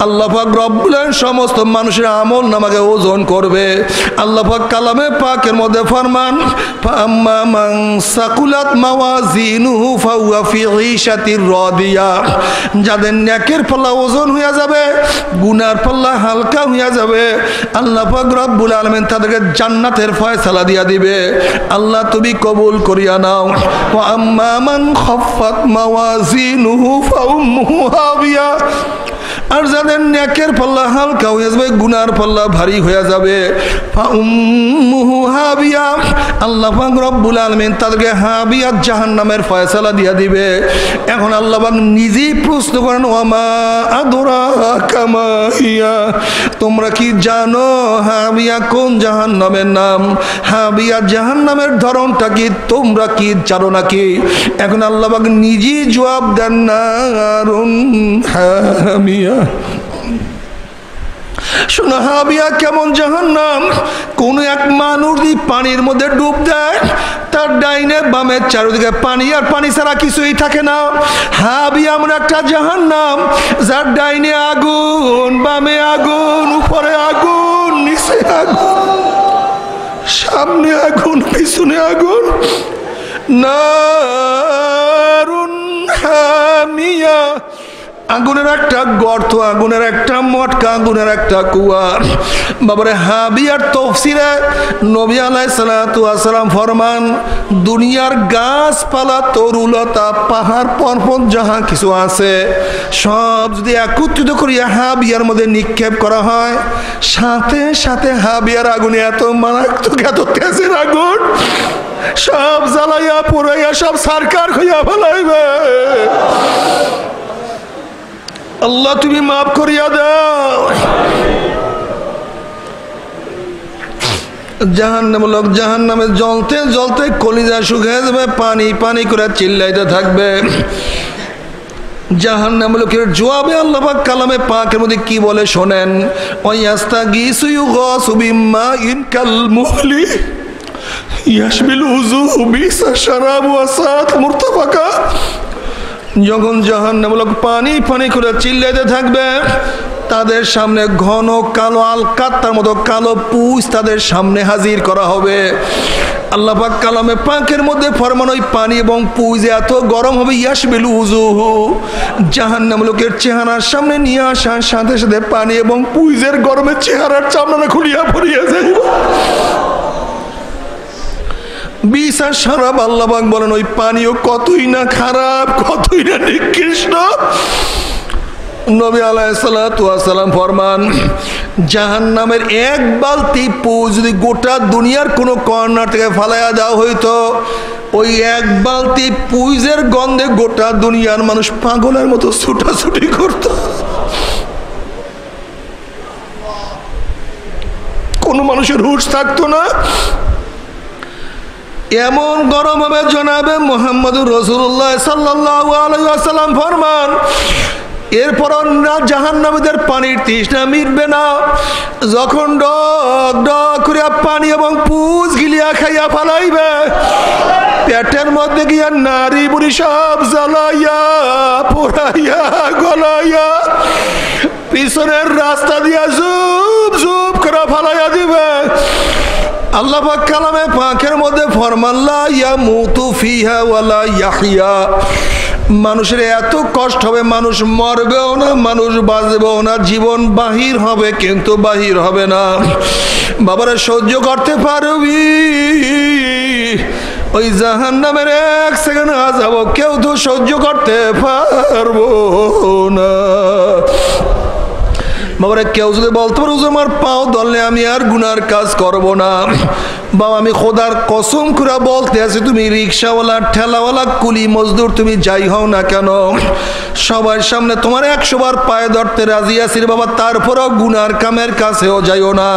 আল্লাহ পাক রব্বুল আলামিন সমস্ত মানুষের আমল নামাকে ওজন করবে। আল্লাহ পাক কালামে পাকের মধ্যে ফরমান, ফাম্মা মান সাকুলাত মাওয়াজিনুহু ফাহুয়া ফি ঈশাতির রাদিয়া, যাদের নেকের পাল্লা ওজন হইয়া যাবে, গুনার পাল্লা হালকা হইয়া যাবে, আল্লাহ পাক রব্বুল আলামিন তাদেরকে জান্নাতের ফয়সালা দিয়া দিবে। আল্লাহ তুমি কবুল করিয়া নাও। ওয়া আম্মা মান খাফফাত মাওয়াজিনুহু ফাউম্মুহু হাবিয়া, আর যাদের নেকের পাল্লা হালকা হয়ে যাবে, গুনার পাল্লা ভারী হয়ে যাবে, ফাউম্মুহু হাবিয়া, আল্লাহ পাক রব্বুল আলামিন তাদেরকে হাবিয়া জাহান্নামের ফয়সালা দিয়া দিবে। এখন আল্লাহ পাক নিজেই প্রশ্ন করেন, ওয়ামা আদরাকা মা হিয়া, তোমরা কি জানো হাবিয়া কোন জাহান্নামের নাম? হাবিয়া জাহান্নামের ধরনটা কি তোমরা কি জানো নাকি? এখন আল্লাহ পাক নিজেই জবাব দেন, নারুন হামিয়া। শোনো, হাবিয়া কেমন জাহান্নাম? কোন এক মানুষ যদি পানির মধ্যে ডুব দেয়, তার ডাইনে বামে চারিদিকে পানি, আর পানি ছাড়া কিছুই থাকে না। হাবিয়া এমন একটা জাহান্নাম, যার ডাইনে আগুন, বামে আগুন, উপরে আগুন, নিচে আগুন, সামনে আগুন, পিছনে আগুন। নারুন হামিয়া, আগুনের একটা গর্ত, আগুনের একটা মটকা, আগুনের একটা কুয়া। বাবারে, হাবিয়ার তফসিরে নবী আলাইহিস সালাতু ওয়াস সালাম ফরমান, দুনিয়ার গাছপালা, তরুলতা, পাহাড় পর্বত যাহা কিছু আছে, সব যদি একত্রিত করিয়া হাবিয়ার মধ্যে নিক্ষেপ করা হয়, সাথে সাথে হাবিয়ার আগুনে এত মারাত্মক, এত তেজের আগুন, সব জ্বালাইয়া পুরাইয়া সব সারকার হইয়া ফেলাইবে। আল্লাহ তুমি মাফ করিয়া দাও। জাহান্নাম লোক জাহান্নামে জ্বলতে জ্বলতে কলিজা শুকিয়ে যাবে, পানি পানি করে চিল্লাইতে থাকবে। জাহান্নাম লোকের জবাবে আল্লাহ পাক কালামে পাকের মধ্যে কি বলে শোনেন, ওয়াস্তাগীসু ইউগাসু বিমাইন কাল মুহলি ইয়াশবিল উযু বিসা শারাব ওয়া সাত মুরতাফাকা। যখন জাহান্নাম লোক পানি পানি করে চিল্লাইতে থাকবে, তাদের সামনে ঘন কালো আলকাত্তার মতো কালো পুষ তাদের সামনে হাজির করা হবে। আল্লাহ পাক কালামে পাকের মধ্যে ফরমান, ওই পানি এবং পুষ এত গরম হবে, ইয়াশবিল উযুহু, জাহান্নাম লোকের চেহারার সামনে নিয়ে আসার সাথে সাথে পানি এবং পুষের গরমে চেহারার চামড়া খুলিয়া পড়িয়া যায়। বিসা শারাব, আল্লাহ পাক বলেন ওই পানিও কতই না খারাপ, কতই না নিকৃষ্ট। নবী আলাইহিস সালাতু ওয়াস সালাম ফরমান, জাহান্নামের এক বালতি পুষ যদি গোটা দুনিয়ার কোনো কর্নার থেকে ফালাইয়া দেওয়া হইতো, ওই এক বালতি পুষের গন্ধে গোটা দুনিয়ার মানুষ পাগলের মতো ছুটাছুটি করত। কোনো মানুষের হুঁশ থাকতো না। এমন গরম হবে, জনাবে মুহাম্মদুর রাসূলুল্লাহ সাল্লাল্লাহু আলাইহি ওয়াসাল্লাম ফরমান, এরপর জাহান্নামীদের পানির তৃষ্ণা মিটবে না। যখন ডক ডক করে পানি এবং পুষ গিলিয়া খাইয়া ফালাইবে, পেটের মধ্যে গিয়া নারী বুড়ি সব জ্বালাইয়া পোড়াইয়া গলাইয়া পিছনের রাস্তা দিয়া জুব জুব করে ফালাইয়া দিবে। আল্লাহ পাক কালামে পাকের মধ্যে ফরমান, লা ইয়ামুতু ফিহা ওয়ালা ইয়াহইয়া, মানুষের এত কষ্ট হবে, মানুষ মরবেও না, মানুষ বাঁচবেও না, জীবন বাহির হবে কিন্তু বাহির হবে না। বাবারা, সহ্য করতে পারবি ওই জাহান্নামের এক সেকেন্ড আযাব? কেউ তো সহ্য করতে পারবো না। বাবারা, কেউ যদি বলতে পারো আমার পাও ধরলে আমি আর গুনার কাজ করব না, বাবা আমি খোদার কসম করে বলতে আছি, তুমি রিক্সাওয়ালা, ঠেলাওয়ালা, কুলি মজদুর, তুমি যাই হও না কেন, সবার সামনে তোমার 100 বার পায়ে ধরতে রাজি আছি বাবা, তারপরেও গুনার কামের কাছেও যাইও না।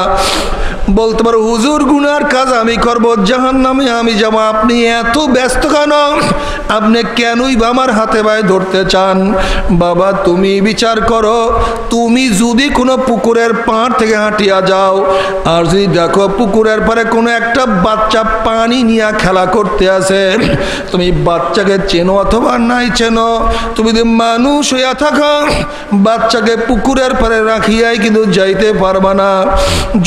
বলতে পারো হুজুর গুনার কাজ আমি করব, জাহান্নামে আমি যাব। আপনি এত ব্যস্ত কেন? আপনি কেনই বা আমার হাতে পায়ে ধরতে চান? বাবা তুমি বিচার করো, তুমি যদি কোনো পুকুরের পাড় থেকে হাঁটিয়া যাও আর যদি দেখো পুকুরের পাড়ে কোনো একটা বাচ্চা পানি নিয়ে খেলা করতে আসে, তুমি বাচ্চাকে চেনো অথবা নাই চেনো, তুমি যদি মানুষ হইয়া থাকো বাচ্চাকে পুকুরের পাড়ে রাখিয়াই কিন্তু যাইতে পারবা না।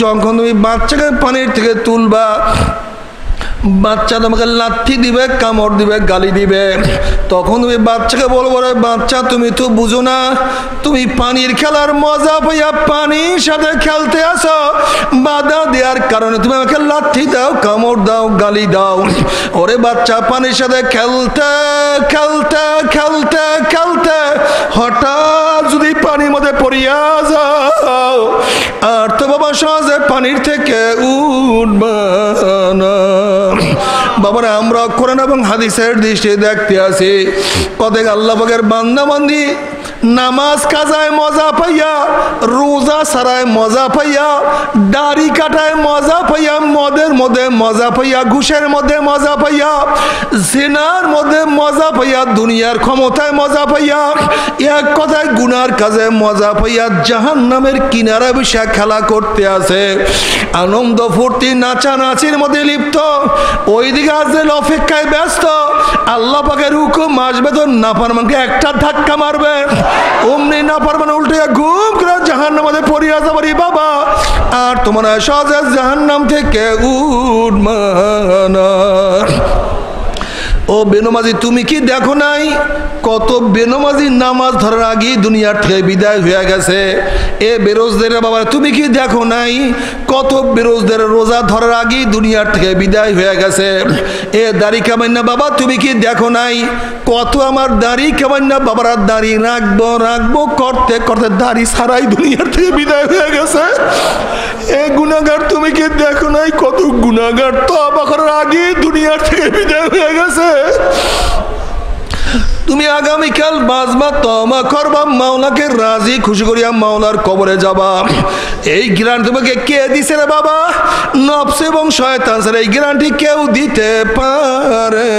যখন তুমি বাচ্চাকে পানির থেকে তুলবা, বাচ্চা তোমাকে লাথি দিবে, কামড় দিবে, গালি দিবে, তখন তুমি বাচ্চাকে বলবো রে বাচ্চা তুমি তো বুঝো না, তুমি পানির খেলার মজা পাইয়া পানির সাথে খেলতে আসো, বাধা দেওয়ার কারণে তুমি আমাকে লাথি দাও, কামড় দাও, গালি দাও। ওরে বাচ্চা পানির সাথে খেলতে খেলতে খেলতে খেলতে হঠাৎ যদি পানির মধ্যে পড়িয়া যাও আর তো বাবা সহজে পানির থেকে উঠবা না। বাবারা আমরা কোরআন এবং হাদিসের দৃষ্টি দেখতে আছি, কতক আল্লাহ পাকের বান্দা বান্দি নামাজ কাজায় মজা পাইয়া, রোজা সারায় মজা পাইয়া, দাড়ি কাটায় মজা পাইয়া, মদের মধ্যে মজা পাইয়া, ঘুষের মধ্যে মজা পাইয়া, জিনার মধ্যে মজা পাইয়া, দুনিয়ার ক্ষমতায় মজা পাইয়া, এক কথায় গুনার কাজে মজা পাইয়া জাহান্নামের কিনারা বসে খেলা করতে আছে, আনন্দ ফুর্তি নাচানাচির মধ্যে লিপ্ত, ওইদিকে আজরাইল অপেক্ষায় ব্যস্ত। আল্লাহ পাকের হুকুম আসবে তো নাফরমানকে একটা ধাক্কা মারবে, অমনি নাফরমান উল্টে ঘুম করে জাহান্নামে পড়িয়া যাবারই বাবা, আর তোমরা সহজে জাহান্নাম থেকে উঠবা না। ও বেনমাজি তুমি কি দেখো নাই কত বেনমাজি নামাজ ধরার আগেই দুনিয়ার থেকে বিদায় হয়ে গেছে? এ বেরোজদের বাবা তুমি কি দেখো নাই কত বেরোজদের রোজা ধরার আগেই দুনিয়ার থেকে বিদায় হয়ে গেছে? এ দাড়ি কামান্না বাবা তুমি কি দেখো নাই কত আমার দাড়ি কামান্না বাবারা দাড়ি রাখবো রাখবো করতে করতে দাড়ি ছাড়াই দুনিয়ার থেকে বিদায় হয়ে গেছে? এ গুনাহগার তুমি কি দেখো নাই কত গুনাহগার তওবা করার আগেই দুনিয়ার থেকে বিদায় হয়ে গেছে? তুমি আগামীকাল বাজবা, তওবা করবা, মাওলাকে রাজি খুশি করিয়া মাওলার কবরে যাবা। এই গ্যারান্টি তোমাকে কে দিছে রে বাবা? নফস এবং শয়তান ছাড়া এই গ্যারান্টি কেউ দিতে পারে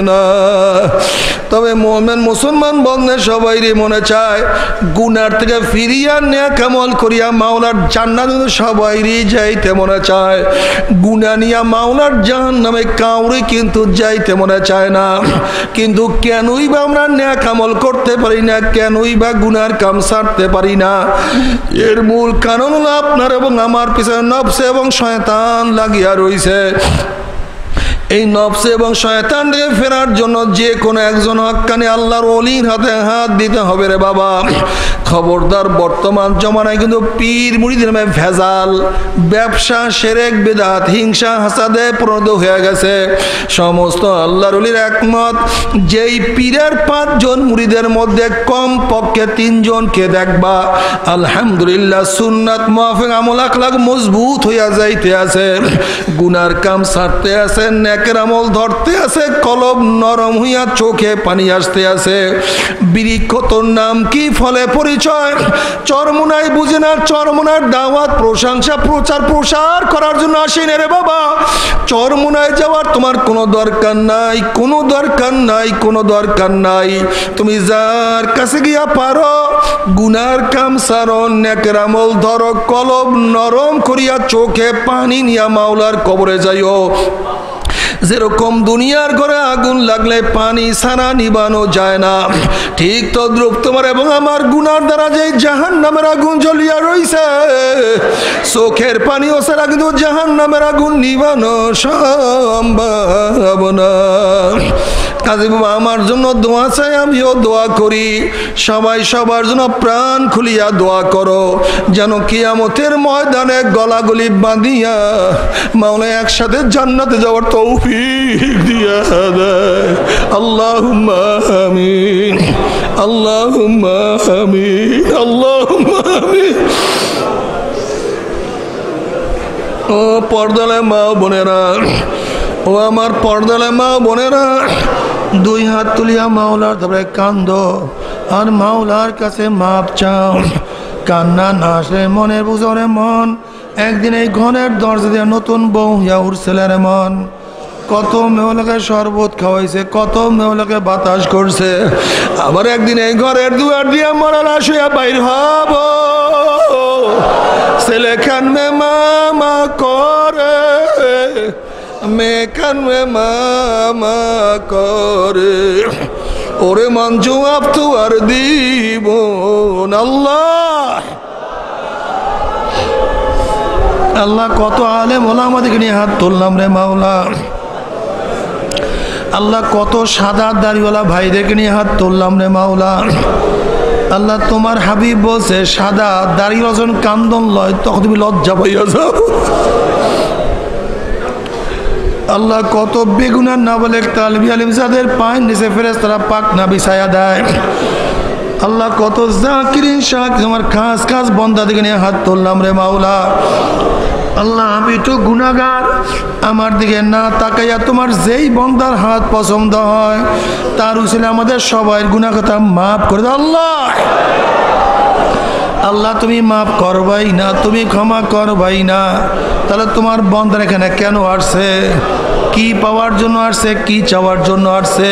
না। তবে মুমিন মুসলমান বন্ধে সবাইরই মনে চায় গুনার থেকে ফিরিয়া নেক আমল করিয়া মাওলার জান্নাতে সবাইরই যাইতে মনে চায়। গুনাহ নিয়া মাওলার জাহান্নামে কাউরি কিন্তু যাইতে মনে চায় না। কিন্তু কেনই বা আমরা নেক আমল করতে পারি না, কেনই বা গুনার কাম ছাড়তে পারি না? এর মূল কারণ হলো আপনার এবং আমার পিছনে নফস এবং শয়তান লাগিয়া রইছে। এই নফস এবং শয়তান থেকে ফেরার জন্য যে কোনো একজন হক্কানি আল্লাহর ওলির হাতে হাত দিতে হবে রে বাবা। খবরদার বর্তমান জমানায় কিন্তু পীর মুরিদের নামে ভেজাল, ব্যবসা, শিরক, বিদআত, হিংসা, হাসাদে পরিণত হয়ে গেছে। সমস্ত আল্লাহর ওলির একমত যেই পীরের 5 জন মুরিদের মধ্যে কম পক্ষে 3 জনকে দেখবা আলহামদুলিল্লাহ সুন্নাত মুআফিক আমল আখলাক মজবুত হইয়া যাইতে আছে, গুনার কাম ছাড়তে আছে, নেকের আমল ধরতে আছে, কলব নরম হইয়া চোখে পানি আসতে আছে। বিরিক্ষতর নাম কি, ফলে পরিচয় চরমুনাই বুঝে না। চরমুনার দাওয়াত প্রশংসা প্রচার প্রসার করার জন্য আসেন রে বাবা। চরমুনায় যাওয়ার তোমার কোনো দরকার নাই, কোনো দরকার নাই, কোনো দরকার নাই। তুমি যার কাছে গিয়া পারো গুনার কাম সারো, নেকের আমল ধরো, কলব নরম করিয়া চোখে পানি নিয়া মাওলার কবরে যাইও। যেরকম দুনিয়ার ঘরে আগুন লাগলে পানি ছাড়া নিবানো যায় না, ঠিক তদ্রূপ তোমার এবং আমার গুনার দ্বারা যে জাহান্নামের আগুন জ্বলিয়া রইছে, চোখের পানিও ছাড়া কিন্তু জাহান্নামের আগুন নিবানো সম্ভব না। কাজী বাবা আমার জন্য দোয়া চাই, আমিও দোয়া করি। সবাই সবার জন্য প্রাণ খুলিয়া দোয়া করো, যেন কিয়ামতের ময়দানে গলাগলি বাঁধিয়া মাওলা একসাথে জান্নাতে যাওয়ার তৌফিক দিয়া দেয়। আল্লাহুম্মা আমিন, আল্লাহুম্মা আমিন, আল্লাহুম্মা আমিন। ও পর্দালে মা বোনেরা, ও আমার পর্দালে মা বোনেরা, দুই হাত তুলিয়া মাওলার ধরে কান্দ আর মাওলার কাছে মাপ চাও। কান্না না আসে মনের বুঝরে মন, একদিন এই ঘরের দরজা দিয়ে নতুন বউ হইয়া উঠছিলেন মন। কত মেয়েলোকে শরবত খাওয়াইছে, কত মেয়েলোকে বাতাস করছে, আবার একদিন এই ঘরের দুয়ার দিয়া মরার আসিয়া বাইর হব। ছেলে খানবে মামা করে, মেয়ে খানবে মামা করে, ওরে মান জবাব তো আর দিব না। আল্লাহ কত আলেম ওলামাদেরকে নিয়ে হাত তুললাম রে মাওলা। আল্লাহ কত সাদা দাড়িওয়ালা ভাইদেরকে নিয়ে হাত তুললাম রে মাওলা। আল্লাহ তোমার হাবিব বলছে সাদা দাড়ি যখন কান্দন লয় তখন তুমি লজ্জা পাইয়া যাও। আল্লাহ কত বেগুনার নাবালেক তালবি আলিম যাদের পায়ের নিচে ফেরেশতারা পাক না বিছায়া দেয়। আল্লাহ কত জাকিরিন শাক তোমার খাস খাস বন্দা দিকে নিয়ে হাত তুললাম রে মাওলা। আল্লাহ আমি তো গুনাহগার, আমার দিকে না তাকাইয়া তোমার যেই বন্দার হাত পছন্দ হয় তার উসিলে আমাদের সবাই গুনাহ কথা মাফ করে দাও। আল্লাহ তুমি মাফ করবাই না, তুমি ক্ষমা করবাই না, তাহলে তোমার বন্দার এখানে কেন আসছে? কি পাওয়ার জন্য আসছে? কি চাওয়ার জন্য আসছে?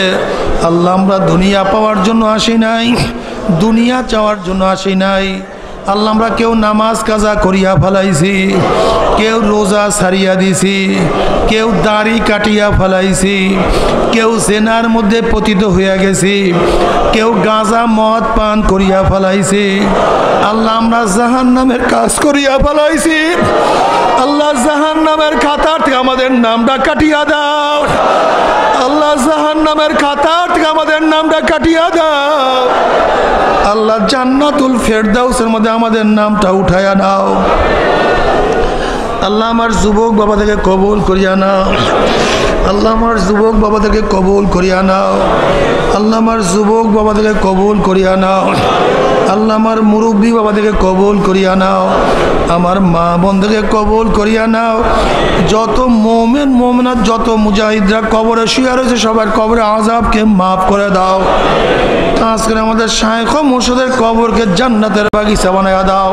আল্লাহ আমরা দুনিয়া পাওয়ার জন্য আসি নাই, দুনিয়া চাওয়ার জন্য আসি নাই। আল্লাহ আমরা কেউ নামাজ কাজা করিয়া ফেলাইছি, কেউ রোজা ছাড়িয়া দিছি, কেউ দাড়ি কাটিয়া ফেলাইছি, কেউ জেনার মধ্যে পতিত হইয়া গেছি, কেউ গাঁজা মদ পান করিয়া ফেলাইছি। আল্লাহ আমরা জাহান্নামের কাজ করিয়া ফেলাইছি। আল্লাহ জাহান্নামের খাতা থেকে আমাদের নামটা কাটিয়া দাও। আল্লাহ জাহান্নামের খাতা থেকে আমাদের নামটা কাটিয়া দাও। আল্লাহ জান্নাতুল ফেরদাউসের মধ্যে আমাদের নামটা উঠাইয়া নাও। আল্লাহ আমার যুবক বাবাদেরকে কবুল করিয়া নাও। আল্লাহ আমার যুবক বাবাদেরকে কবুল করিয়া নাও। আল্লাহ আমার যুবক বাবাদেরকে কবুল করিয়া নাও। আল্লাহ আমার মুরব্বী বাবাদেরকে কবুল করিয়া নাও। আমার মা বোনদেরকে কবুল করিয়া নাও। যত মোমেন মোমেনাত যত মুজাহিদরা কবরে শুয়ে রয়েছে সবার কবরে আযাবকে মাফ করে দাও। আজকে আমাদের শাইখ ও মুর্শিদের কবরকে জান্নাতের বাগিচা বানায়া দাও।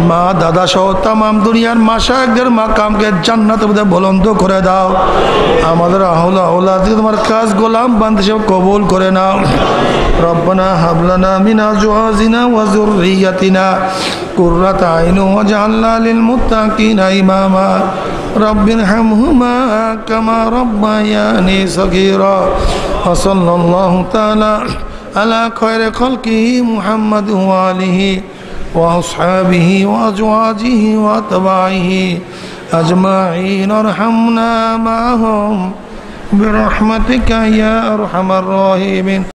মা দাদা সহ তামাম দুনিয়ার মাশায়েখদের মাকামকে জান্নাতের মধ্যে বুলন্দ করে দাও। আমাদের আহলা আওলাদ তোমার কাজ গোলাম বান্দা সব কবুল করে নাও। রব্বানা হাব লানা মিন আজওয়াজিনা ওয়া যুররিয়াতিনা কুররাতা আইন ওয়াজআলনা লিল মুত্তাকিনা ইমামা। রব্বিরহামহুমা কামা রাব্বায়ানি সগীরা। ওয়া সাল্লাল্লাহু তাআলা আলা খায়রি খালকিহি মুহাম্মাদ ওয়া আলিহি ওয়া আসহাবিহি ওয়া আজওয়াজিহি ওয়া আতবাইহি আজমাইন। আরহামনা মাহুম বিরহমাতিকা ইয়া আরহামার রাহিমিন।